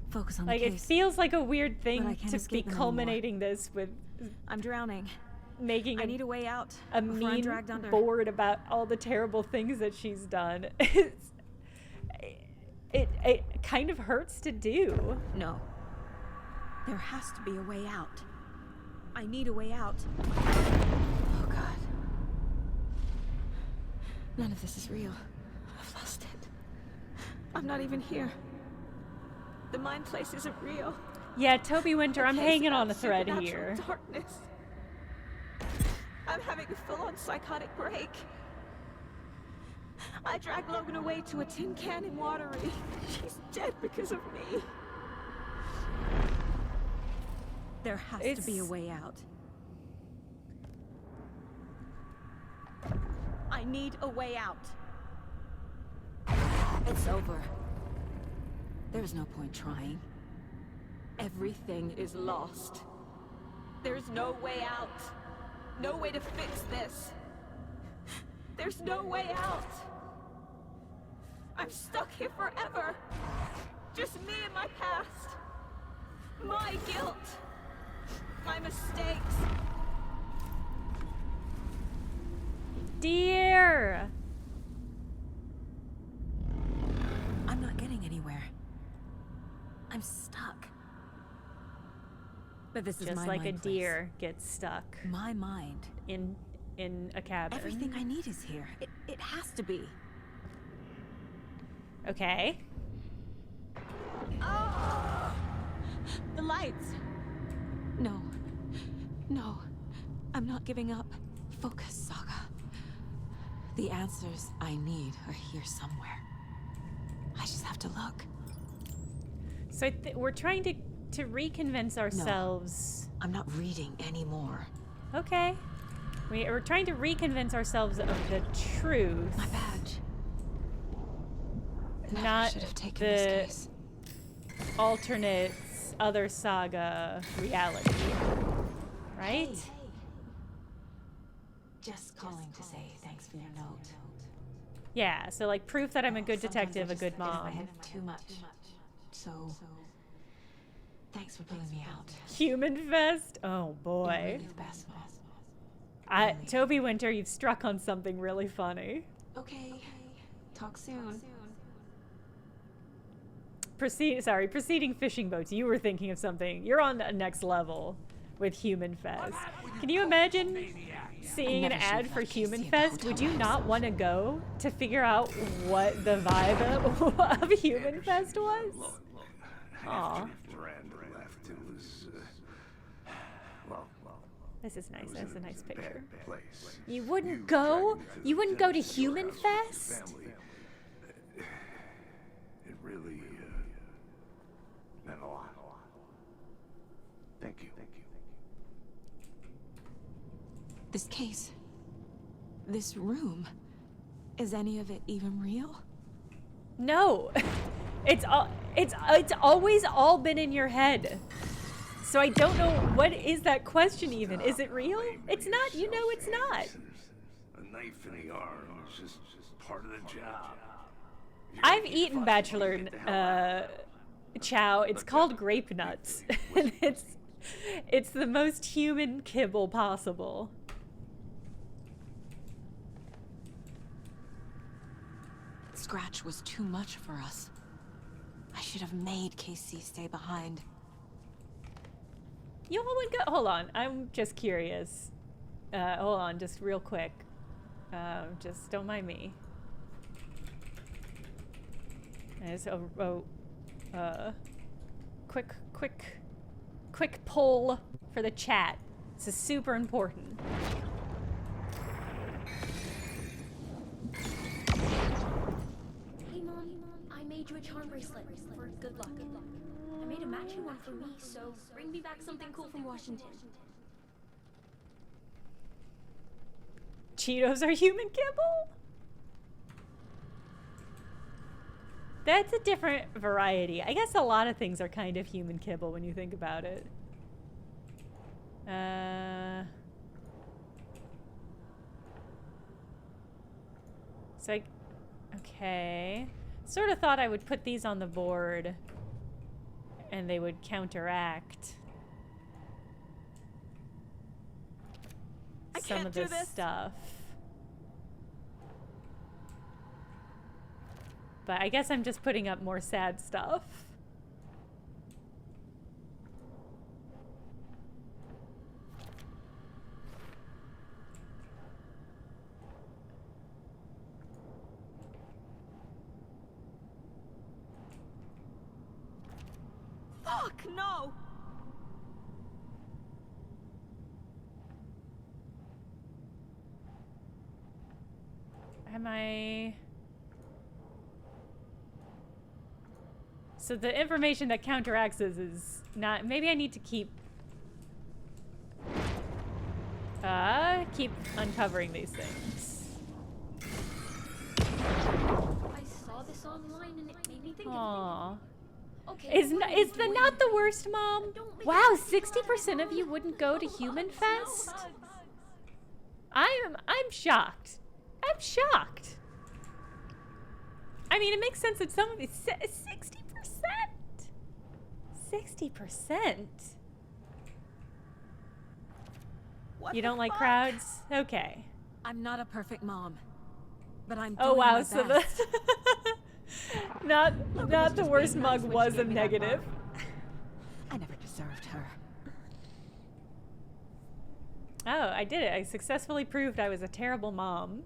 Focus on Like, the it case. feels like a weird But I thing can't to be escape them culminating this with I'm drowning. making I need a way out a before I'm mean dragged under. board about all the terrible things that she's done. It kind of hurts to do. No. There has to be a way out. I need a way out. Oh God. None of this is real. I've lost it. I'm not even here. The mind place isn't real. Yeah, Toby Winter, I'm The case hanging about on a thread supernatural here. Darkness. I'm having a full-on psychotic break. I dragged Logan away to a tin can in Watery. She's dead because of me. There has to be a way out. I need a way out. It's over. There's no point trying. Everything is lost. There's no way out. No way to fix this. There's no way out. I'm stuck here forever. Just me and my past. My guilt. My mistakes. Dear! I'm not getting anywhere. I'm stuck. But this is Just my like a mind place. deer gets stuck My mind. in a cabin. Everything I need is here. It has to be. Okay. Oh! The lights. No. No. I'm not giving up. Focus, Saga. The answers I need are here somewhere. I just have to look. So we're trying to reconvince ourselves. No, I'm not reading anymore. Okay. We're trying to reconvince ourselves of the truth. My badge. Never Not should have taken the this case. alternate other Saga reality. Right? Hey. Just calling to say thanks for your note. Yeah, so like proof that I'm a good detective, a good Sometimes I mom. just get in my head too much. So, thanks for pulling me out. Human Fest? Oh You're boy. really the best, Mom. Toby Winter, you've struck on something really funny. Okay. Talk soon. Preceding fishing boats. You were thinking of something. You're on the next level with Human Fest. Can you imagine seeing an ad for Human Fest? Would you not want to go to figure out what the vibe of Human Fest was? Aw. This is nice. That's a nice picture. You wouldn't go? You wouldn't go to Human Fest? It really meant a lot. Thank you. This case. This room. Is any of it even real? No. It's always all been in your head. So I don't know, what is that question even? Is it real? It's not, you know it's not. A knife in the arm is just part of the job. I've eaten Bachelor chow. It's called grape nuts. And it's the most human kibble possible. Scratch was too much for us. I should have made Casey stay behind. You all would go. Hold on, I'm just curious. Hold on, just real quick. Just don't mind me. There's quick poll for the chat. This is super important. Hey Mom, I made you a charm bracelet for good luck. I made a matching one for me, so bring me back something cool from Washington. Cheetos are human kibble? That's a different variety. I guess a lot of things are kind of human kibble when you think about it. So okay. Sort of thought I would put these on the board and they would counteract some of this stuff. But I guess I'm just putting up more sad stuff. Fuck, no! Am I... So the information that counteracts this is not... Maybe I need to keep uncovering these things. I saw this online and it made me think Aww. of you. Okay. Is the not the worst, Mom? Wow, 60% of you wouldn't go to Human Fest? I'm shocked. I'm shocked. I mean, it makes sense that some of it's 60%. 60%. You don't like crowds? Okay. I'm not a perfect mom, but I'm Oh doing wow, my so best. the not the worst mug was a negative. I never deserved her. Oh, I did it. I successfully proved I was a terrible mom.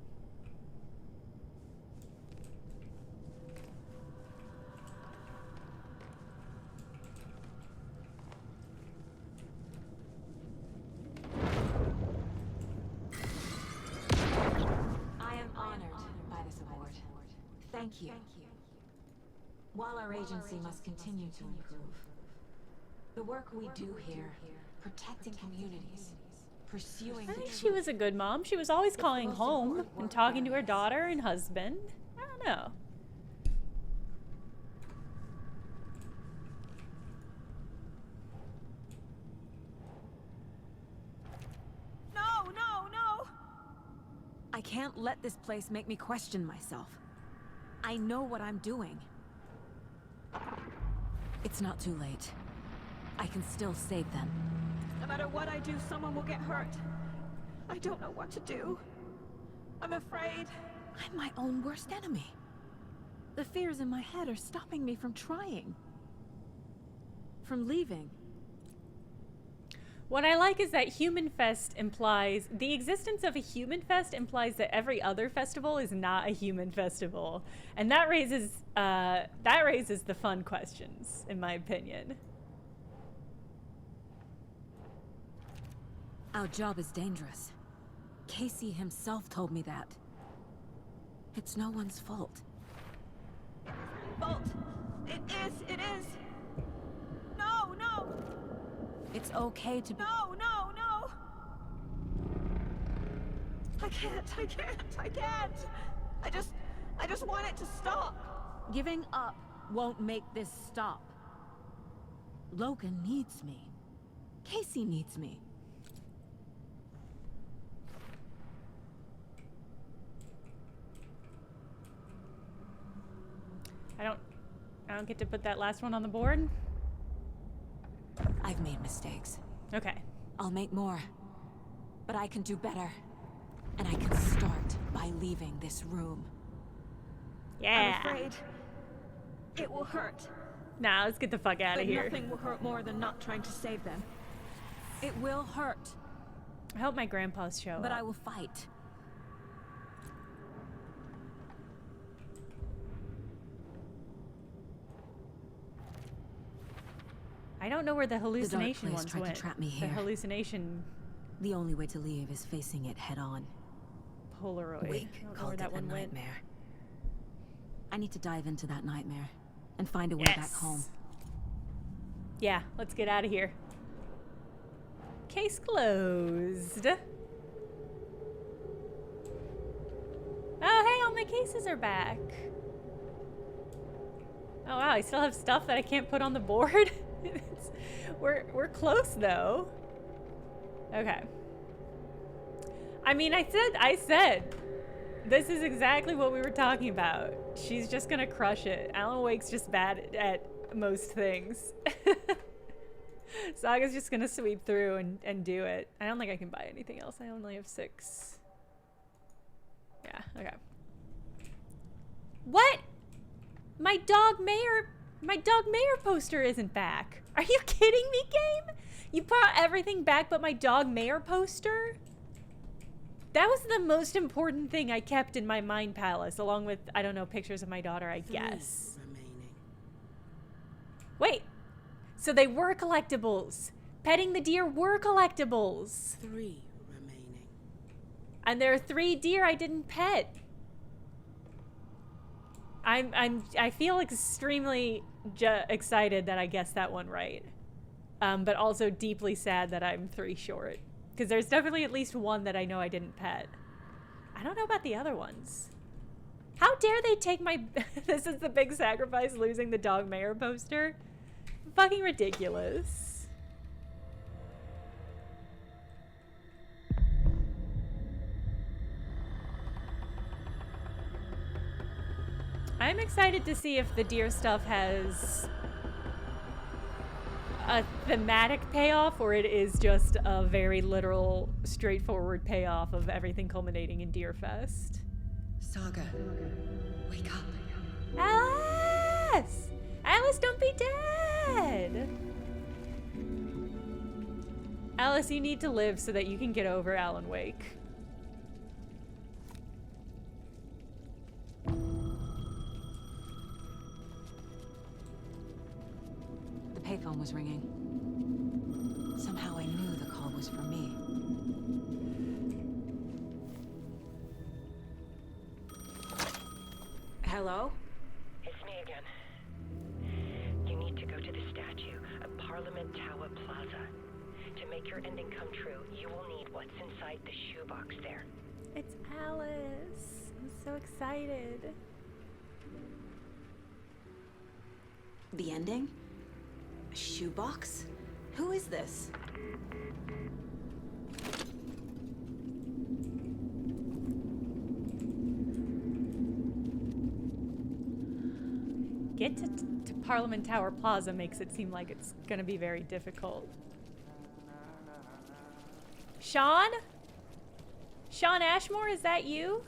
I am honored by this award. Thank you. While our agency must continue to improve, the work we do here, protecting communities, pursuing I think she was a good mom. She was always calling home and talking to her daughter and husband. I don't know. No, no, no! I can't let this place make me question myself. I know what I'm doing. It's not too late. I can still save them. No matter what I do, someone will get hurt. I don't know what to do. I'm afraid. I'm my own worst enemy. The fears in my head are stopping me from trying. From leaving. What I like is that Human Fest implies the existence of a Human Fest implies that every other festival is not a human festival, and that raises the fun questions, in my opinion. Our job is dangerous. Casey himself told me that. It's no one's fault. Fault! It is! No, no! It's okay to be— No, no, no! I can't! I just want it to stop! Giving up won't make this stop. Logan needs me. Casey needs me. I don't get to put that last one on the board? I've made mistakes. Okay. I'll make more. But I can do better. And I can start by leaving this room. Yeah. I'm afraid it will hurt. Nah, let's get the fuck out of here. Nothing will hurt more than not trying to save them. It will hurt. I hope my grandpas show But up. I will fight. I don't know where the hallucination place ones tried to went. trap me The here. hallucination The only way to leave is facing it head on. Polaroid. Wake I don't know called where it that a one went. nightmare. I need to dive into that nightmare and find a way back home. Yeah, let's get out of here. Case closed. Oh, hey, all my cases are back. Oh wow, I still have stuff that I can't put on the board. We're close though. Okay. I mean, I said, this is exactly what we were talking about. She's just gonna crush it. Alan Wake's just bad at most things. Saga's just gonna sweep through and do it. I don't think I can buy anything else. I only have 6. Yeah, okay. What? My dog mayor poster isn't back. Are you kidding me, game? You brought everything back but my dog mayor poster? That was the most important thing I kept in my mind palace, along with, I don't know, pictures of my daughter, I guess. Wait. So they were collectibles. Petting the deer were collectibles. 3 remaining. And there are 3 deer I didn't pet. I feel extremely excited that I guessed that one right. But also deeply sad that I'm 3 short. Because there's definitely at least one that I know I didn't pet. I don't know about the other ones. How dare they take my... This is the big sacrifice, losing the dog mayor poster. Fucking ridiculous. I'm excited to see if the deer stuff has a thematic payoff or it is just a very literal, straightforward payoff of everything culminating in Deerfest. Saga, wake up. Alice! Alice, don't be dead! Alice, you need to live so that you can get over Alan Wake. The payphone was ringing. Somehow I knew the call was for me. Hello? It's me again. You need to go to the statue at Parliament Tower Plaza. To make your ending come true, you will need what's inside the shoebox there. It's Alice. I'm so excited. The ending? A shoebox? Who is this? Get to Parliament Tower Plaza makes it seem like it's gonna be very difficult. Sean? Sean Ashmore, is that you?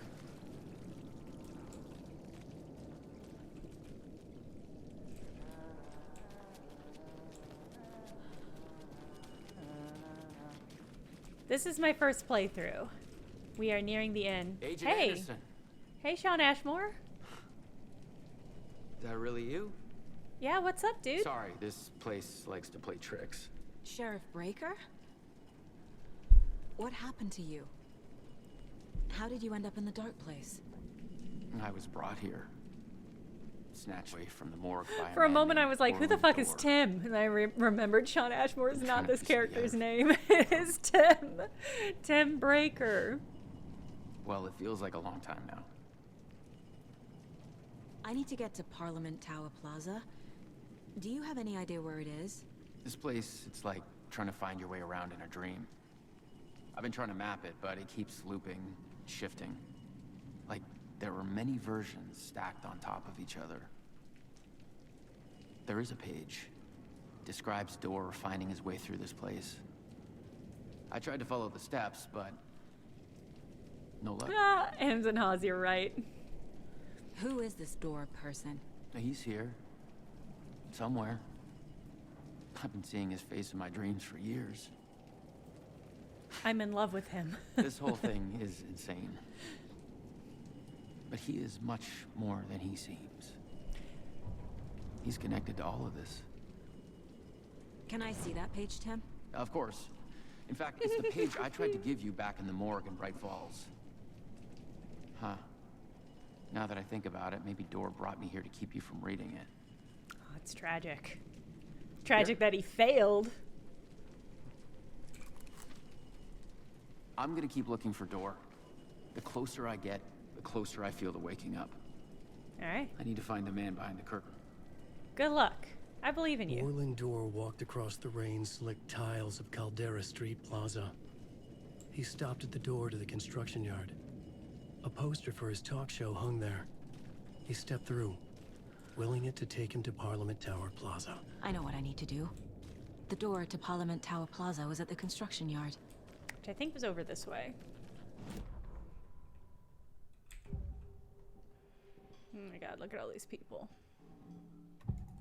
This is my first playthrough. We are nearing the end. Agent Hey! Anderson. Hey, Sean Ashmore. Is that really you? Yeah, what's up, dude? Sorry, this place likes to play tricks. Sheriff Breaker? What happened to you? How did you end up in the dark place? I was brought here. Snatched away from the morgue by For a man moment, I named was like, who the fuck is Thor. Tim? And I remembered Sean Ashmore is not trying to this piece it character's name. It is Tim. Tim Breaker. Well, it feels like a long time now. I need to get to Parliament Tower Plaza. Do you have any idea where it is? This place, it's like trying to find your way around in a dream. I've been trying to map it, but it keeps looping, shifting. Like there were many versions stacked on top of each other. There is a page. Describes Door finding his way through this place. I tried to follow the steps, but no luck. Ah, Ems and Haas, you're right. Who is this Door person? He's here. Somewhere. I've been seeing his face in my dreams for years. I'm in love with him. This whole thing is insane. But he is much more than he seems. He's connected to all of this. Can I see that page, Tim? Of course. In fact, it's the page I tried to give you back in the morgue in Bright Falls. Huh. Now that I think about it, maybe Door brought me here to keep you from reading it. Oh, it's tragic. Tragic that he failed. I'm gonna keep looking for Door. The closer I get, the closer I feel to waking up. All right. I need to find the man behind the curtain. Good luck. I believe in you. Orland Door walked across the rain-slicked tiles of Caldera Street Plaza. He stopped at the door to the construction yard. A poster for his talk show hung there. He stepped through, willing it to take him to Parliament Tower Plaza. I know what I need to do. The door to Parliament Tower Plaza was at the construction yard. Which I think was over this way. Oh my god, look at all these people.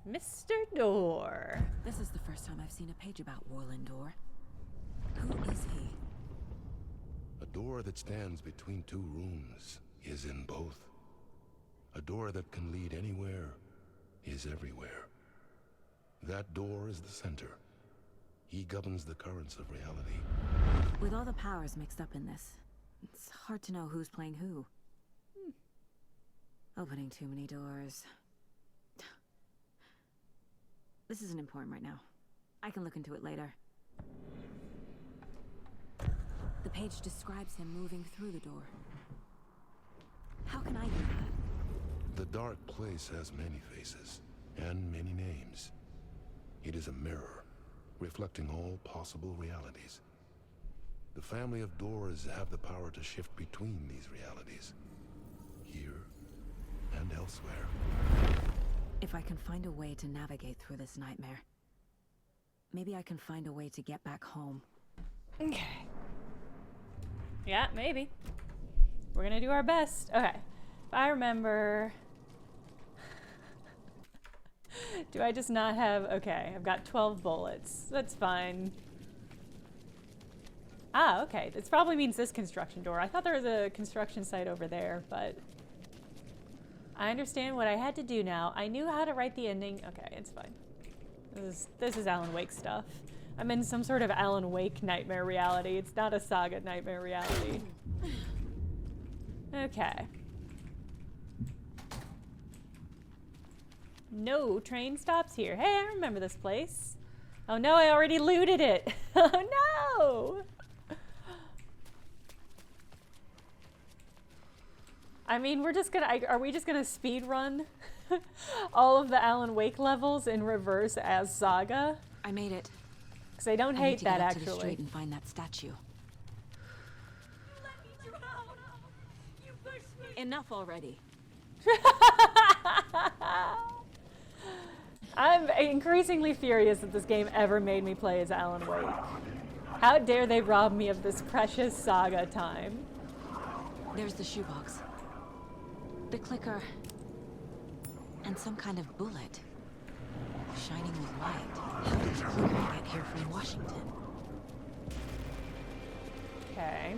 Mr. Door. This is the first time I've seen a page about Orland Door. Who is he? A door that stands between two rooms is in both. A door that can lead anywhere is everywhere. That door is the center. He governs the currents of reality. With all the powers mixed up in this, it's hard to know who's playing who. Opening too many doors. This isn't important right now. I can look into it later. The page describes him moving through the door. How can I do that? The dark place has many faces, and many names. It is a mirror, reflecting all possible realities. The family of doors have the power to shift between these realities, here and elsewhere. If I can find a way to navigate through this nightmare, maybe I can find a way to get back home. Okay. Yeah, maybe. We're gonna do our best. Okay. If I remember... Do I just not have... Okay, I've got 12 bullets. That's fine. Ah, okay. This probably means this construction door. I thought there was a construction site over there, but... I understand what I had to do now. I knew how to write the ending. Okay, it's fine. This is Alan Wake stuff. I'm in some sort of Alan Wake nightmare reality. It's not a Saga nightmare reality. Okay. No train stops here. Hey, I remember this place. Oh no, I already looted it. Oh no! I mean, we're just gonna, are we just gonna speed run all of the Alan Wake levels in reverse as Saga? I made it. Because I don't hate that, actually. To the street and find that statue. Enough already. I'm increasingly furious that this game ever made me play as Alan Wake. How dare they rob me of this precious Saga time? There's the shoebox. The clicker. And some kind of bullet. Shining with light. How did the clicker get here from Washington? Okay.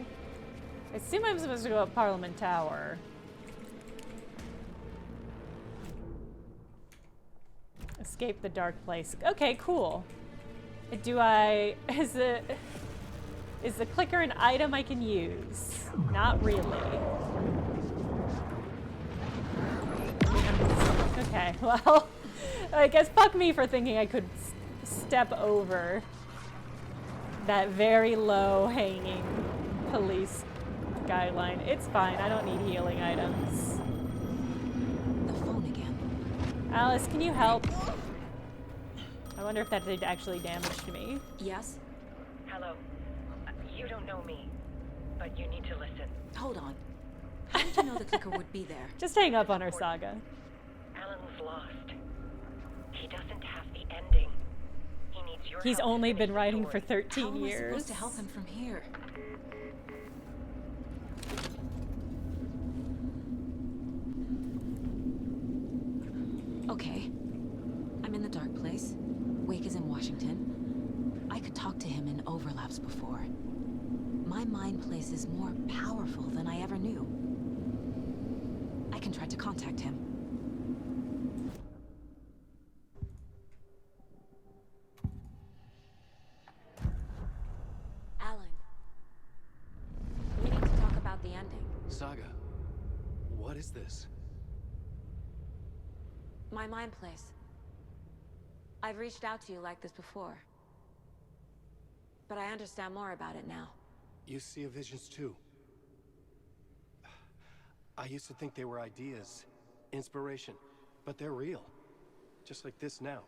I assume I'm supposed to go up Parliament Tower. Escape the dark place. Okay, cool. Do I... Is the clicker an item I can use? Not really. Okay, well, I guess fuck me for thinking I could step over that very low hanging police guideline. It's fine, I don't need healing items. The phone again. Alice, can you help? I wonder if that did actually damage to me. Yes? Hello. You don't know me, but you need to listen. Hold on. How did you know the clicker would be there? Just hang up on her, Saga. Alan's lost. He doesn't have the ending. He needs your He's help only to been finish writing the for story. 13 How am I years. supposed to help him from here? Okay. I'm in the dark place. Wake is in Washington. I could talk to him in overlaps before. My mind place is more powerful than I ever knew. I can try to contact him. Alan. We need to talk about the ending. Saga, what is this? My mind place. I've reached out to you like this before. But I understand more about it now. You see visions too. I used to think they were ideas, inspiration, but they're real. Just like this now.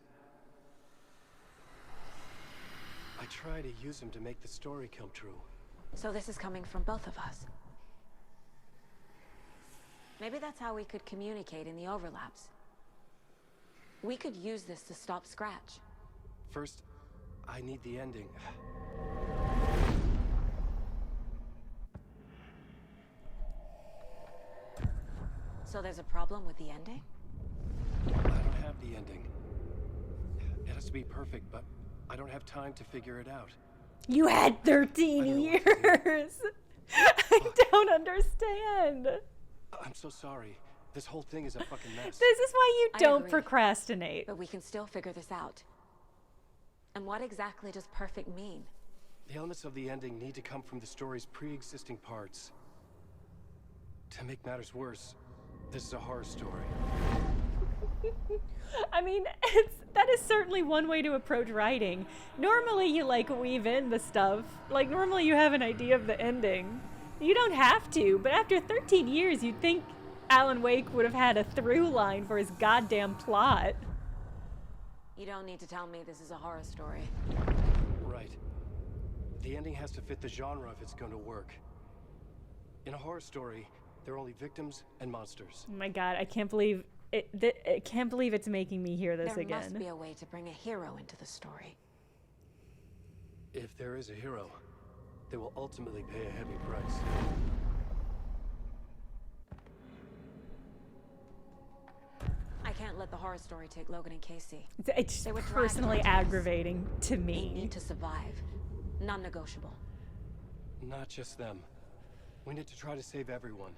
I try to use them to make the story come true. So this is coming from both of us. Maybe that's how we could communicate in the overlaps. We could use this to stop Scratch. First, I need the ending. So there's a problem with the ending? I don't have the ending. It has to be perfect, but I don't have time to figure it out. You had 13 years! I don't understand. I'm so sorry. This whole thing is a fucking mess. This is why you I don't agree. procrastinate. But we can still figure this out. And what exactly does perfect mean? The elements of the ending need to come from the story's pre-existing parts. To make matters worse, this is a horror story. I mean, that is certainly one way to approach writing. Normally you like weave in the stuff. Like normally you have an idea of the ending. You don't have to, but after 13 years you'd think Alan Wake would have had a through line for his goddamn plot. You don't need to tell me this is a horror story. Right. The ending has to fit the genre if it's going to work. In a horror story, there are only victims and monsters. Oh my god, I can't believe it. I can't believe it's making me hear this again. There must be a way to bring a hero into the story. If there is a hero, they will ultimately pay a heavy price. I can't let the horror story take Logan and Casey. It's personally aggravating to me. They need to survive. Non-negotiable. Not just them. We need to try to save everyone.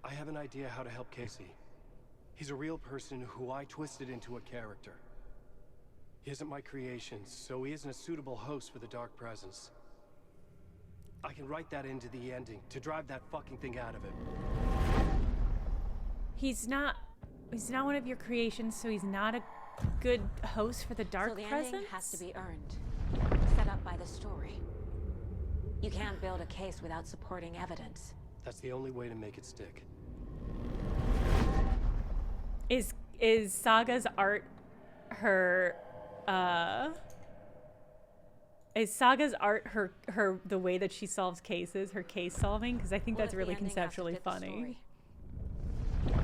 I have an idea how to help Casey. He's a real person who I twisted into a character. He isn't my creation, so he isn't a suitable host for the Dark Presence. I can write that into the ending to drive that fucking thing out of him. He's not one of your creations, so he's not a good host for the Dark Presence? So the ending has to be earned. Set up by the story. You can't build a case without supporting evidence. That's the only way to make it stick. Is Saga's art her the way that she solves cases, her case solving? Because I think that's really conceptually funny.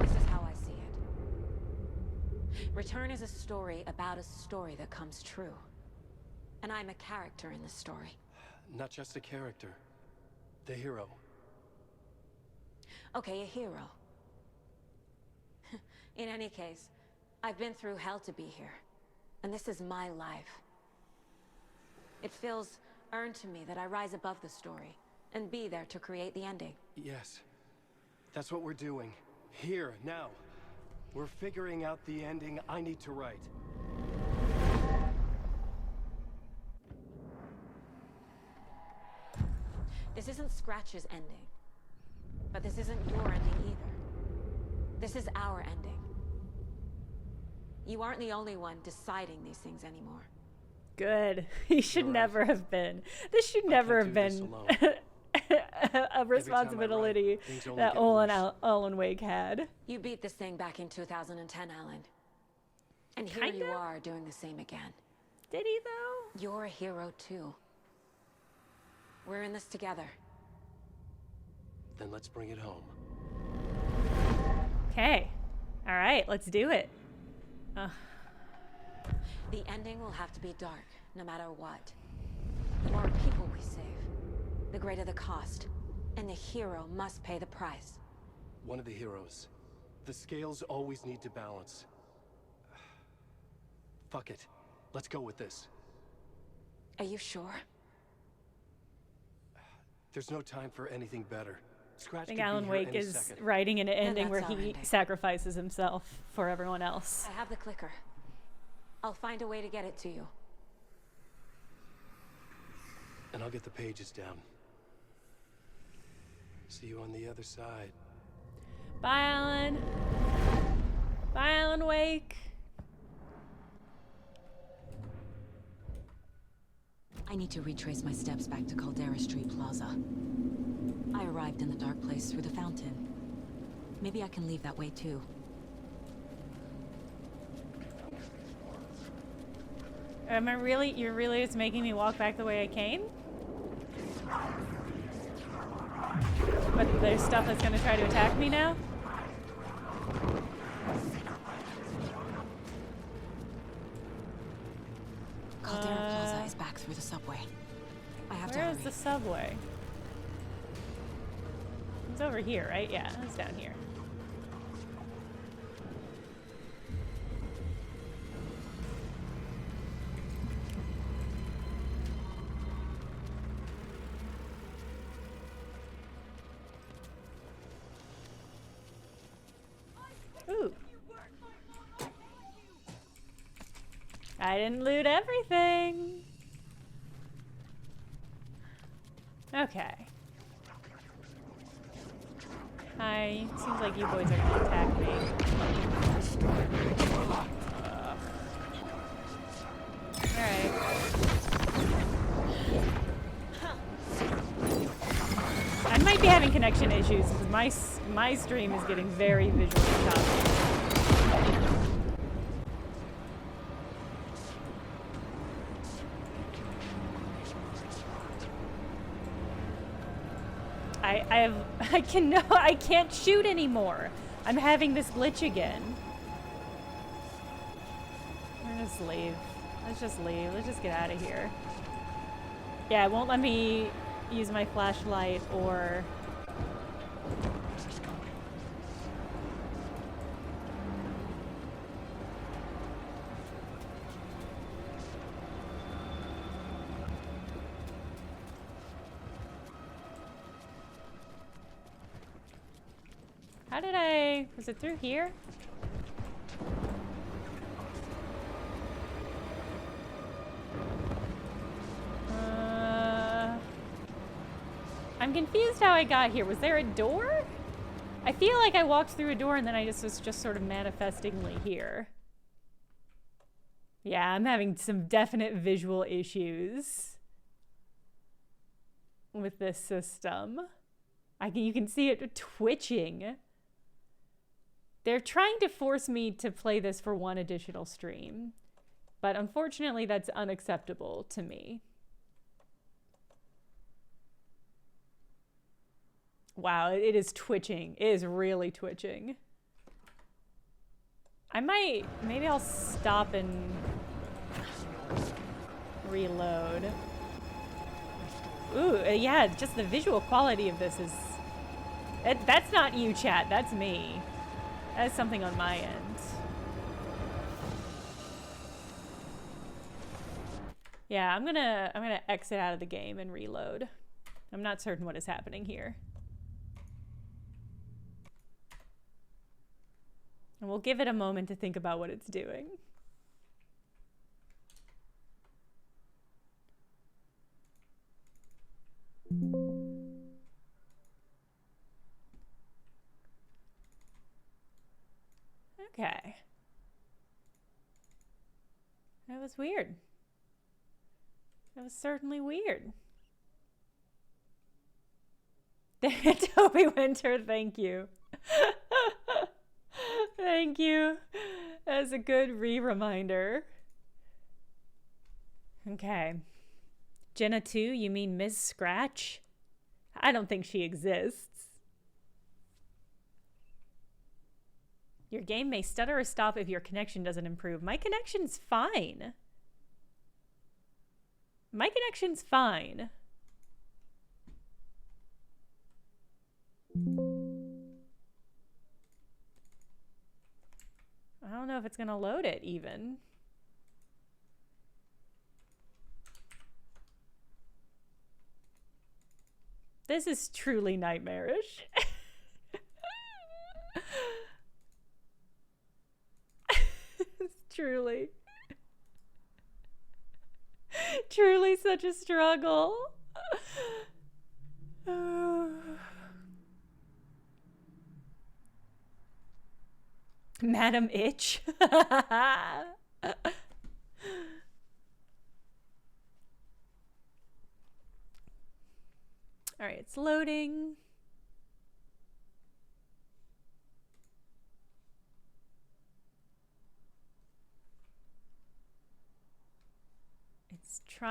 This is how I see it. Return is a story about a story that comes true. And I'm a character in the story. Not just a character. The hero. Okay, a hero. In any case, I've been through hell to be here. And this is my life. It feels earned to me that I rise above the story and be there to create the ending. Yes. That's what we're doing. Here, now. We're figuring out the ending I need to write. This isn't Scratch's ending. But this isn't your ending either. This is our ending. You aren't the only one deciding these things anymore. Good. He should never have been. This should never have been a responsibility that Alan Wake had. You beat this thing back in 2010, Alan. And here you are doing the same again. Did he though? You're a hero too. We're in this together. Then let's bring it home. Okay. All right, let's do it. The ending will have to be dark, no matter what. The more people we save, the greater the cost. And the hero must pay the price. One of the heroes. The scales always need to balance. Fuck it. Let's go with this. Are you sure? There's no time for anything better. Scratch I think Alan Wake is second. writing an ending where he sacrifices himself for everyone else. I have the clicker. I'll find a way to get it to you. And I'll get the pages down. See you on the other side. Bye, Alan. Bye, Alan Wake. I need to retrace my steps back to Caldera Street Plaza. I arrived in the dark place through the fountain. Maybe I can leave that way too. You're really just making me walk back the way I came? But there's stuff that's gonna try to attack me now? Caldera Plaza is back through the subway. I have to hurry. Where is the subway? It's over here, right? Yeah, it's down here. Ooh. I didn't loot everything. Okay. Hi. Seems like you boys are gonna attack me. Alright. I might be having connection issues because my stream is getting very visually choppy. I can't shoot anymore. I'm having this glitch again. Let's just leave. Let's just leave. Let's just get out of here. Yeah, it won't let me use my flashlight or... How did I... Was it through here? I'm confused how I got here. Was there a door? I feel like I walked through a door and then I was just sort of manifestingly here. Yeah, I'm having some definite visual issues with this system. You can see it twitching. They're trying to force me to play this for one additional stream, but unfortunately that's unacceptable to me. Wow, it is twitching. It is really twitching. Maybe I'll stop and reload. Ooh, yeah, just the visual quality of this is... That's not you, chat, that's me. That's something on my end. Yeah, I'm gonna exit out of the game and reload. I'm not certain what is happening here. And we'll give it a moment to think about what it's doing. Okay. That was weird. That was certainly weird. Toby Winter, thank you. Thank you. That's a good re-reminder. Okay. Jenna 2, you mean Ms. Scratch? I don't think she exists. Your game may stutter or stop if your connection doesn't improve. My connection's fine. My connection's fine. I don't know if it's gonna load it even. This is truly nightmarish. Truly. Truly such a struggle. Madam Itch. All right, it's loading.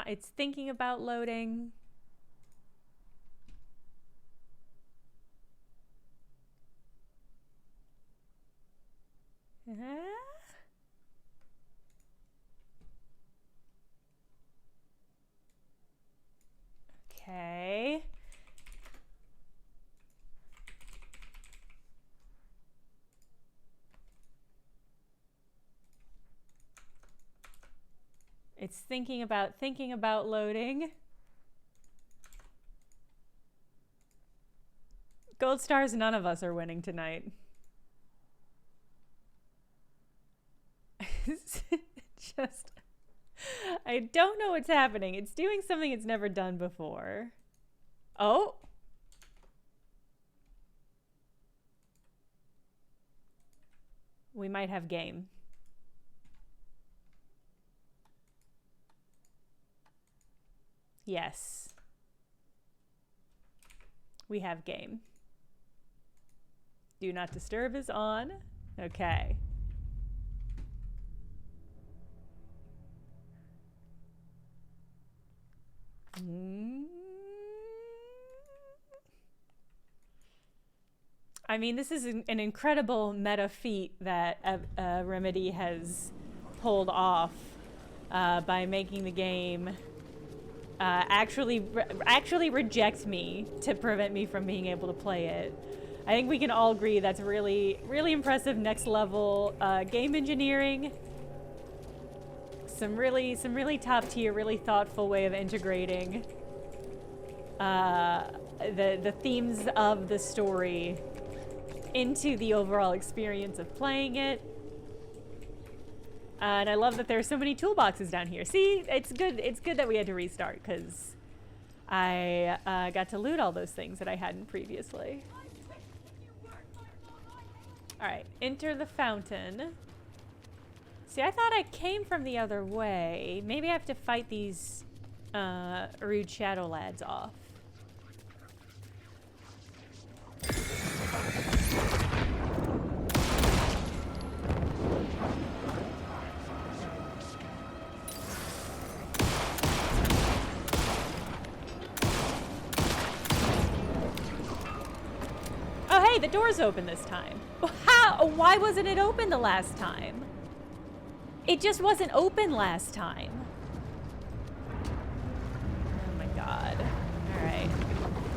It's thinking about loading. Okay. It's thinking about loading. Gold stars, none of us are winning tonight. Just I don't know what's happening. It's doing something it's never done before. Oh. We might have game. Yes. We have game. Do not disturb is on. Okay. I mean, this is an incredible meta feat that Remedy has pulled off by making the game actually reject me to prevent me from being able to play it. I think we can all agree that's really, really impressive next level game engineering. Some really top tier, really thoughtful way of integrating the themes of the story into the overall experience of playing it. And I love that there are so many toolboxes down here. See, it's good that we had to restart because I got to loot all those things that I hadn't previously. All right, enter the fountain. See, I thought I came from the other way. Maybe I have to fight these rude shadow lads off. Oh, hey, the door's open this time. How? Why wasn't it open the last time? It just wasn't open last time. Oh my god. All right.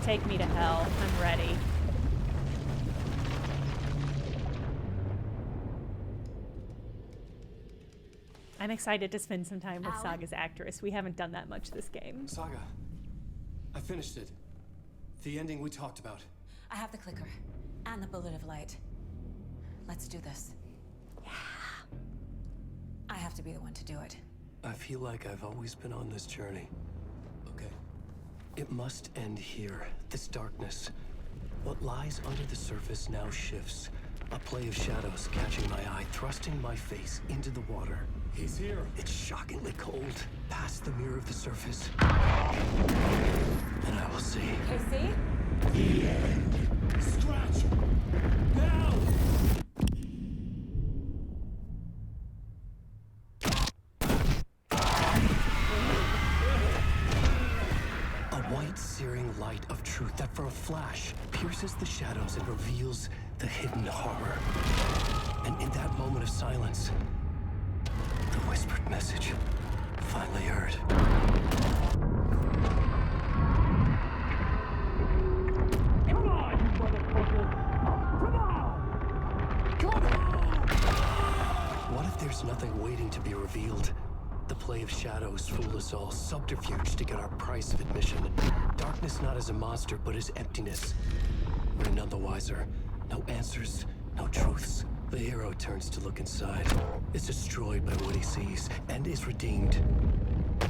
Take me to hell. I'm ready. I'm excited to spend some time with Saga's actress. We haven't done that much this game. Saga, I finished it. The ending we talked about. I have the clicker and the bullet of light. Let's do this. Yeah. I have to be the one to do it. I feel like I've always been on this journey. Okay. It must end here. This darkness. What lies under the surface now shifts. A play of shadows catching my eye, thrusting my face into the water. He's here. It's shockingly cold. Past the mirror of the surface. And I will see. KC? The end. Scratch! Now! A white, searing light of truth that for a flash pierces the shadows and reveals the hidden horror. And in that moment of silence, the whispered message finally heard. Come on, you motherfucker! Come on! Come on! What if there's nothing waiting to be revealed? The play of shadows fool us all, subterfuge to get our price of admission. Darkness not as a monster, but as emptiness. We're none the wiser. No answers, no truths. The hero turns to look inside, is destroyed by what he sees, and is redeemed.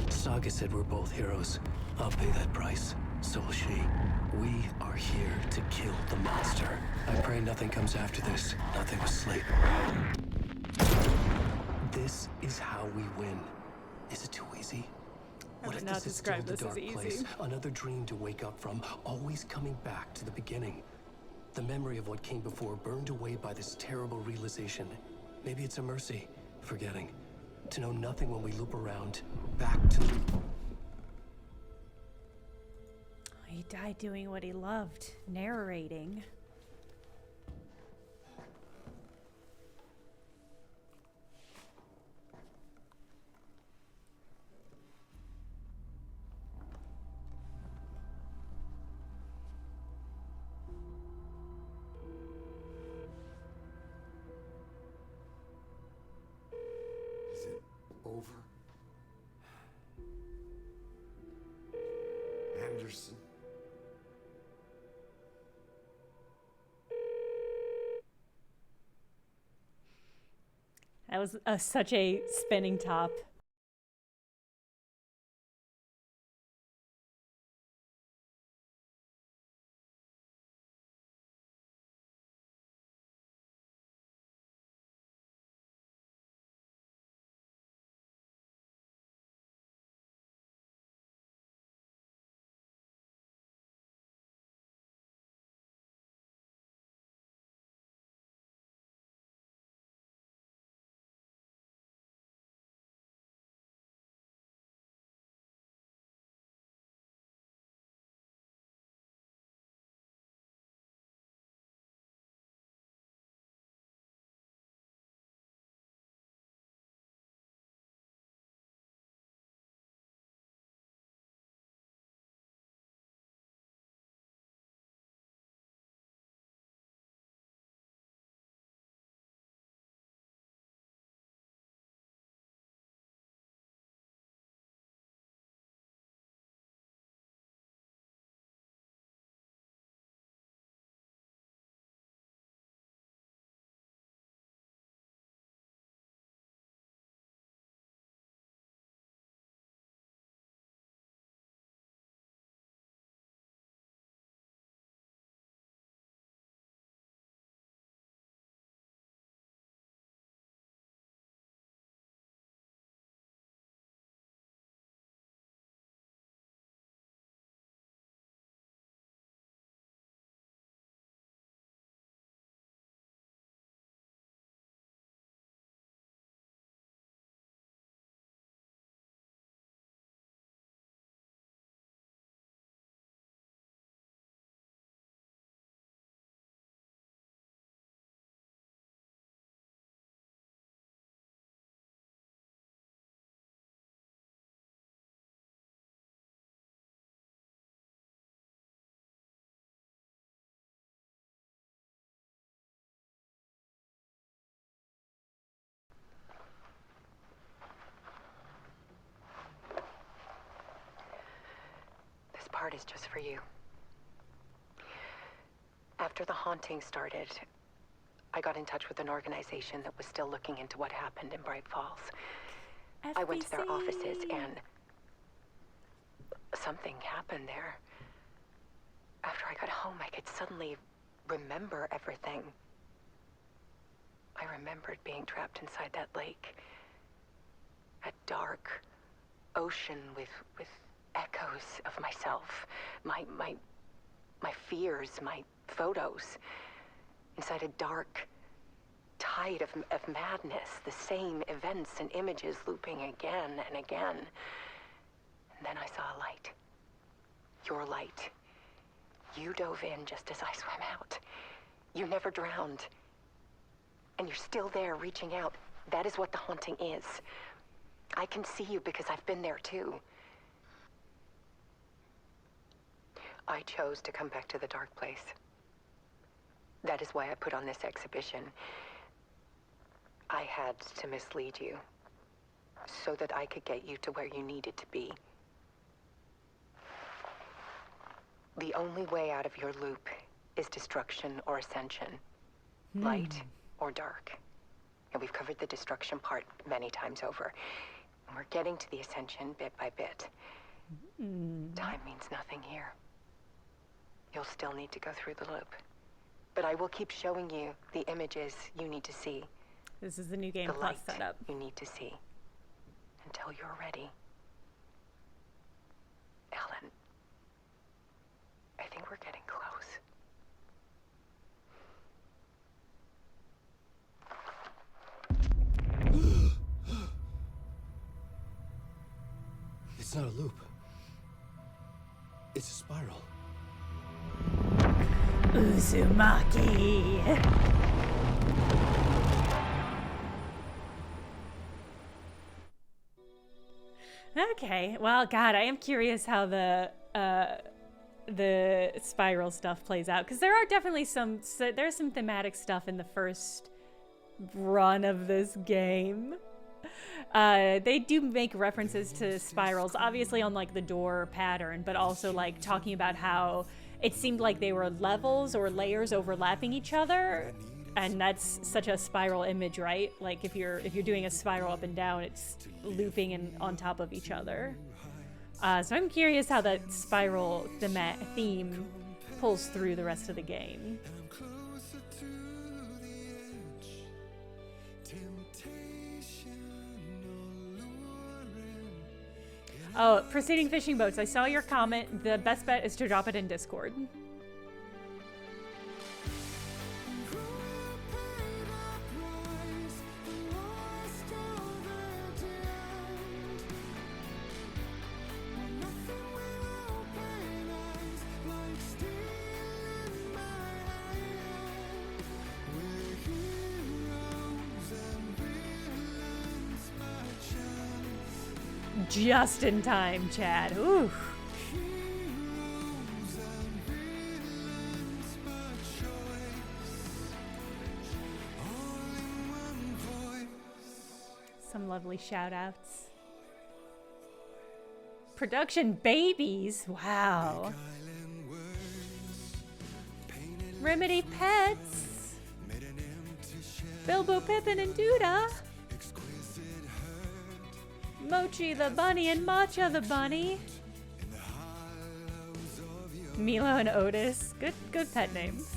Saga said we're both heroes. I'll pay that price. So will she. We are here to kill the monster. I pray nothing comes after this. Nothing was sleep. This is how we win. Is it too easy? What if this is still the dark place? Another dream to wake up from, always coming back to the beginning. The memory of what came before burned away by this terrible realization. Maybe it's a mercy, forgetting. To know nothing when we loop around, back to... He died doing what he loved, narrating. Over. Anderson. That was such a spinning top. part is just for you. After the haunting started, I got in touch with an organization that was still looking into what happened in Bright Falls. I went to their offices and something happened there. After I got home, I could suddenly remember everything. I remembered being trapped inside that lake. A dark ocean with echoes of myself. My fears, my photos. Inside a dark tide of madness. The same events and images looping again and again. And then I saw a light. Your light. You dove in just as I swam out. You never drowned. And you're still there reaching out. That is what the haunting is. I can see you because I've been there too. I chose to come back to the dark place. That is why I put on this exhibition. I had to mislead you so that I could get you to where you needed to be. The only way out of your loop is destruction or ascension. Light or dark. And we've covered the destruction part many times over. And we're getting to the ascension bit by bit. Time means nothing here. You'll still need to go through the loop. But I will keep showing you the images you need to see. This is the New Game The Plus light setup. you need to see. Until you're ready. Ellen, I think we're getting close. It's not a loop. It's a spiral. Uzumaki. Okay, well, God, I am curious how the spiral stuff plays out, because there are definitely there's some thematic stuff in the first run of this game. They do make references to spirals, obviously on like the door pattern, but also like talking about how it seemed like they were levels or layers overlapping each other, and that's such a spiral image, right? Like if you're doing a spiral up and down, it's looping and on top of each other. So I'm curious how that spiral theme pulls through the rest of the game. Oh, proceeding fishing boats. I saw your comment. The best bet is to drop it in Discord. Just in time, Chad. Ooh. Some lovely shout outs. Production babies. Wow. Remedy Pets. Bilbo, Pippin, and Duda. Mochi the bunny and Matcha the bunny. Milo and Otis. Good pet names.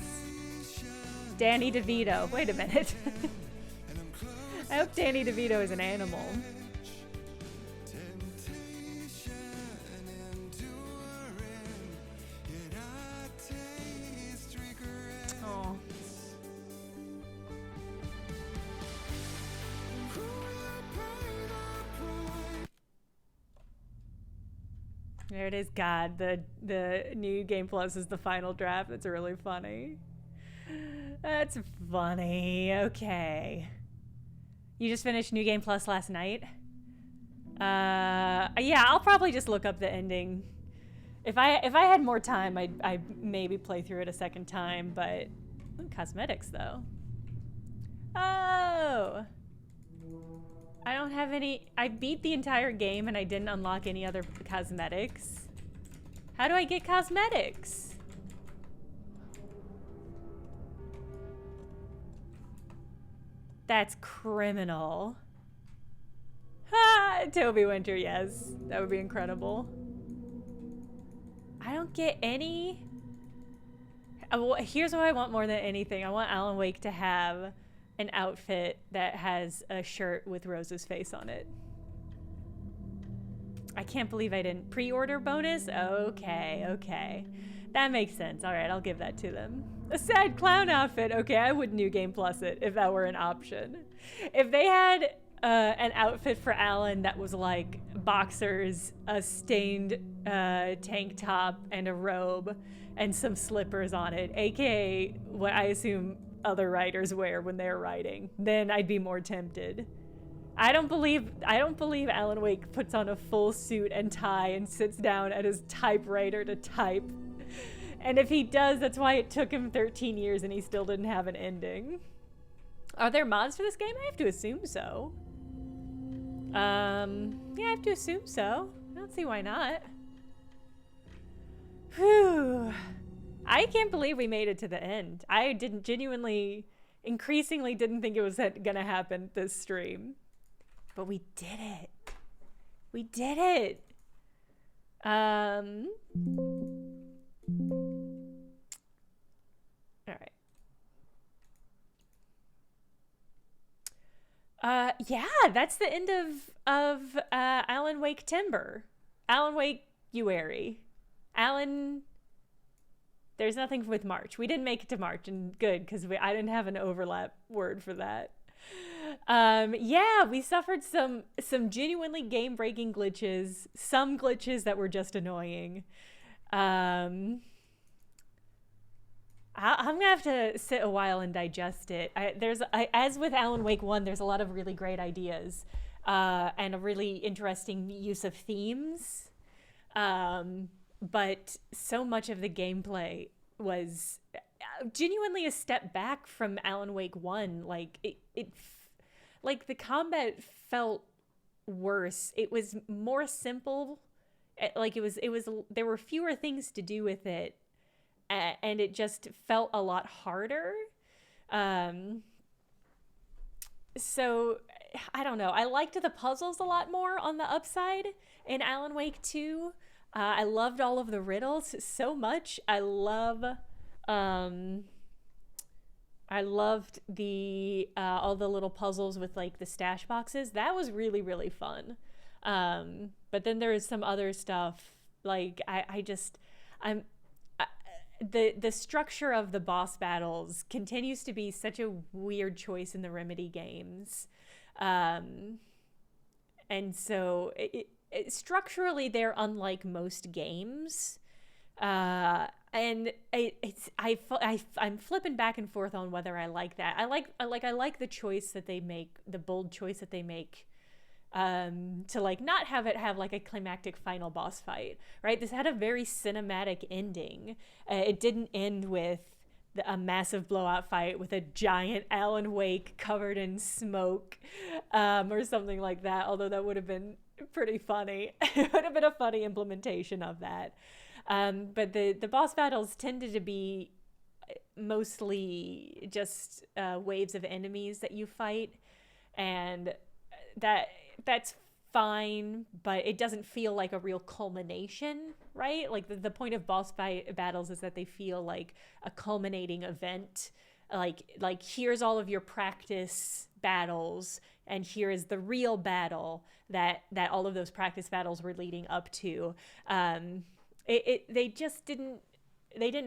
Danny DeVito. Wait a minute. I hope Danny DeVito is an animal. Oh. There it is. God, the New Game Plus is the final draft. That's really funny. That's funny. Okay. You just finished New Game Plus last night? Yeah, I'll probably just look up the ending. If I had more time, I'd maybe play through it a second time, but cosmetics though. Oh. I don't have any. I beat the entire game and I didn't unlock any other cosmetics. How do I get cosmetics? That's criminal. Ha! Toby Winter, yes. That would be incredible. I don't get any... Here's what I want more than anything. I want Alan Wake to have an outfit that has a shirt with Rose's face on it. I can't believe I didn't pre-order bonus. Okay, okay. That makes sense. All right, I'll give that to them. A sad clown outfit. Okay, I would New Game Plus it if that were an option. If they had an outfit for Alan that was like boxers, a stained tank top, and a robe, and some slippers on it, aka what I assume other writers wear when they're writing, then I'd be more tempted. I don't believe Alan Wake puts on a full suit and tie and sits down at his typewriter to type. And if he does, that's why it took him 13 years and he still didn't have an ending. Are there mods for this game? I have to assume so. Yeah, I have to assume so. I don't see why not. Whew. I can't believe we made it to the end. I increasingly didn't think it was gonna happen this stream. But we did it. We did it. All right. Yeah, that's the end of Alan Wake Timber. Alan Wake Uary. Alan, there's nothing with March. We didn't make it to March, and good, because I didn't have an overlap word for that. Yeah, we suffered some genuinely game-breaking glitches, some glitches that were just annoying. I'm gonna have to sit a while and digest it. As with Alan Wake 1, there's a lot of really great ideas and a really interesting use of themes. But so much of the gameplay was genuinely a step back from Alan Wake 1. Like like the combat felt worse. It was more simple. Like there were fewer things to do with it. And it just felt a lot harder. So, I don't know. I liked the puzzles a lot more on the upside in Alan Wake 2. I loved all of the riddles so much. I loved the all the little puzzles with like the stash boxes. That was really, really fun. But then there is some other stuff like the structure of the boss battles continues to be such a weird choice in the Remedy games. And so structurally they're unlike most games. And I'm flipping back and forth on whether I like that. I like the choice that they make, the bold choice that they make, to like not have it have like a climactic final boss fight, right? This had a very cinematic ending. It didn't end with a massive blowout fight with a giant Alan Wake covered in smoke, or something like that. Although that would have been pretty funny. It would have been a funny implementation of that. But the boss battles tended to be mostly just waves of enemies that you fight, and that's fine, but it doesn't feel like a real culmination, right? Like the point of boss battles is that they feel like a culminating event. Like here's all of your practice battles, and here is the real battle that all of those practice battles were leading up to. They just didn't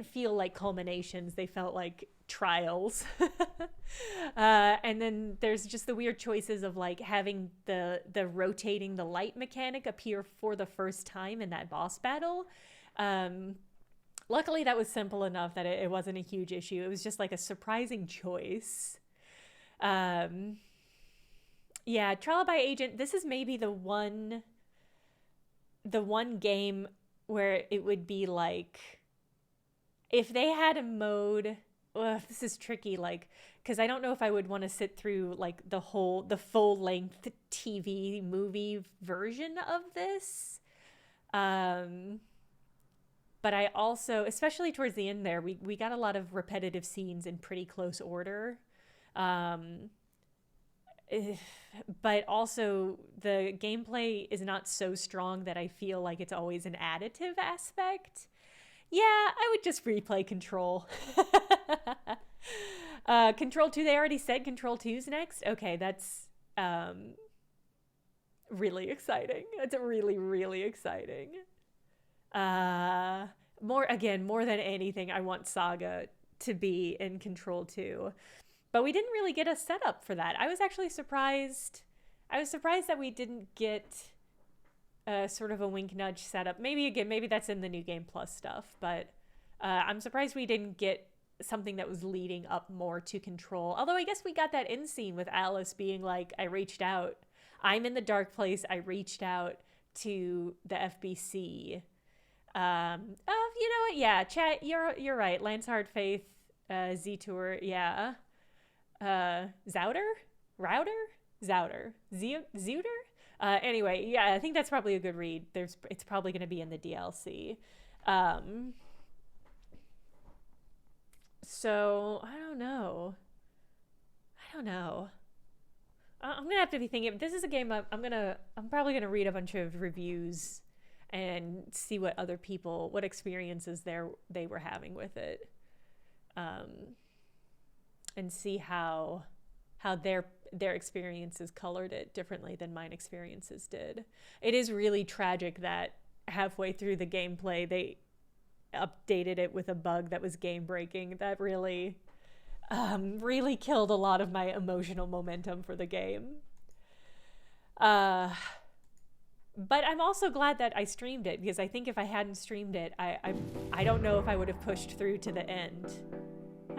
feel like culminations. They felt like trials. And then there's just the weird choices of like having the rotating the light mechanic appear for the first time in that boss battle. Luckily that was simple enough that it wasn't a huge issue. It was just like a surprising choice. Yeah, Trial by Agent, this is maybe the one game where it would be like, if they had a mode, this is tricky, like, because I don't know if I would want to sit through like the full length TV movie version of this. But I also, especially towards the end there, we got a lot of repetitive scenes in pretty close order. But also the gameplay is not so strong that I feel like it's always an additive aspect. Yeah, I would just replay Control. Control 2, they already said Control 2's next. Okay, that's really exciting. It's really, really exciting. More than anything, I want Saga to be in Control 2. But we didn't really get a setup for that. I was actually surprised. I was surprised that we didn't get sort of a wink nudge setup. Maybe that's in the New Game Plus stuff, but I'm surprised we didn't get something that was leading up more to Control. Although I guess we got that end scene with Alice being like, I reached out. I'm in the dark place. I reached out to the FBC. You know what? Yeah, chat. You're right. Lance Hard Faith, Z-Tour. Yeah. Zouter? Anyway, yeah, I think that's probably a good read. It's probably going to be in the DLC. So I don't know. I'm gonna have to be thinking. This is a game I'm probably gonna read a bunch of reviews and see what other people, what experiences they were having with it, and see how their experiences colored it differently than mine experiences did. It is really tragic that halfway through the gameplay they updated it with a bug that was game breaking. That really killed a lot of my emotional momentum for the game. But I'm also glad that I streamed it, because I think if I hadn't streamed it, I don't know if I would have pushed through to the end.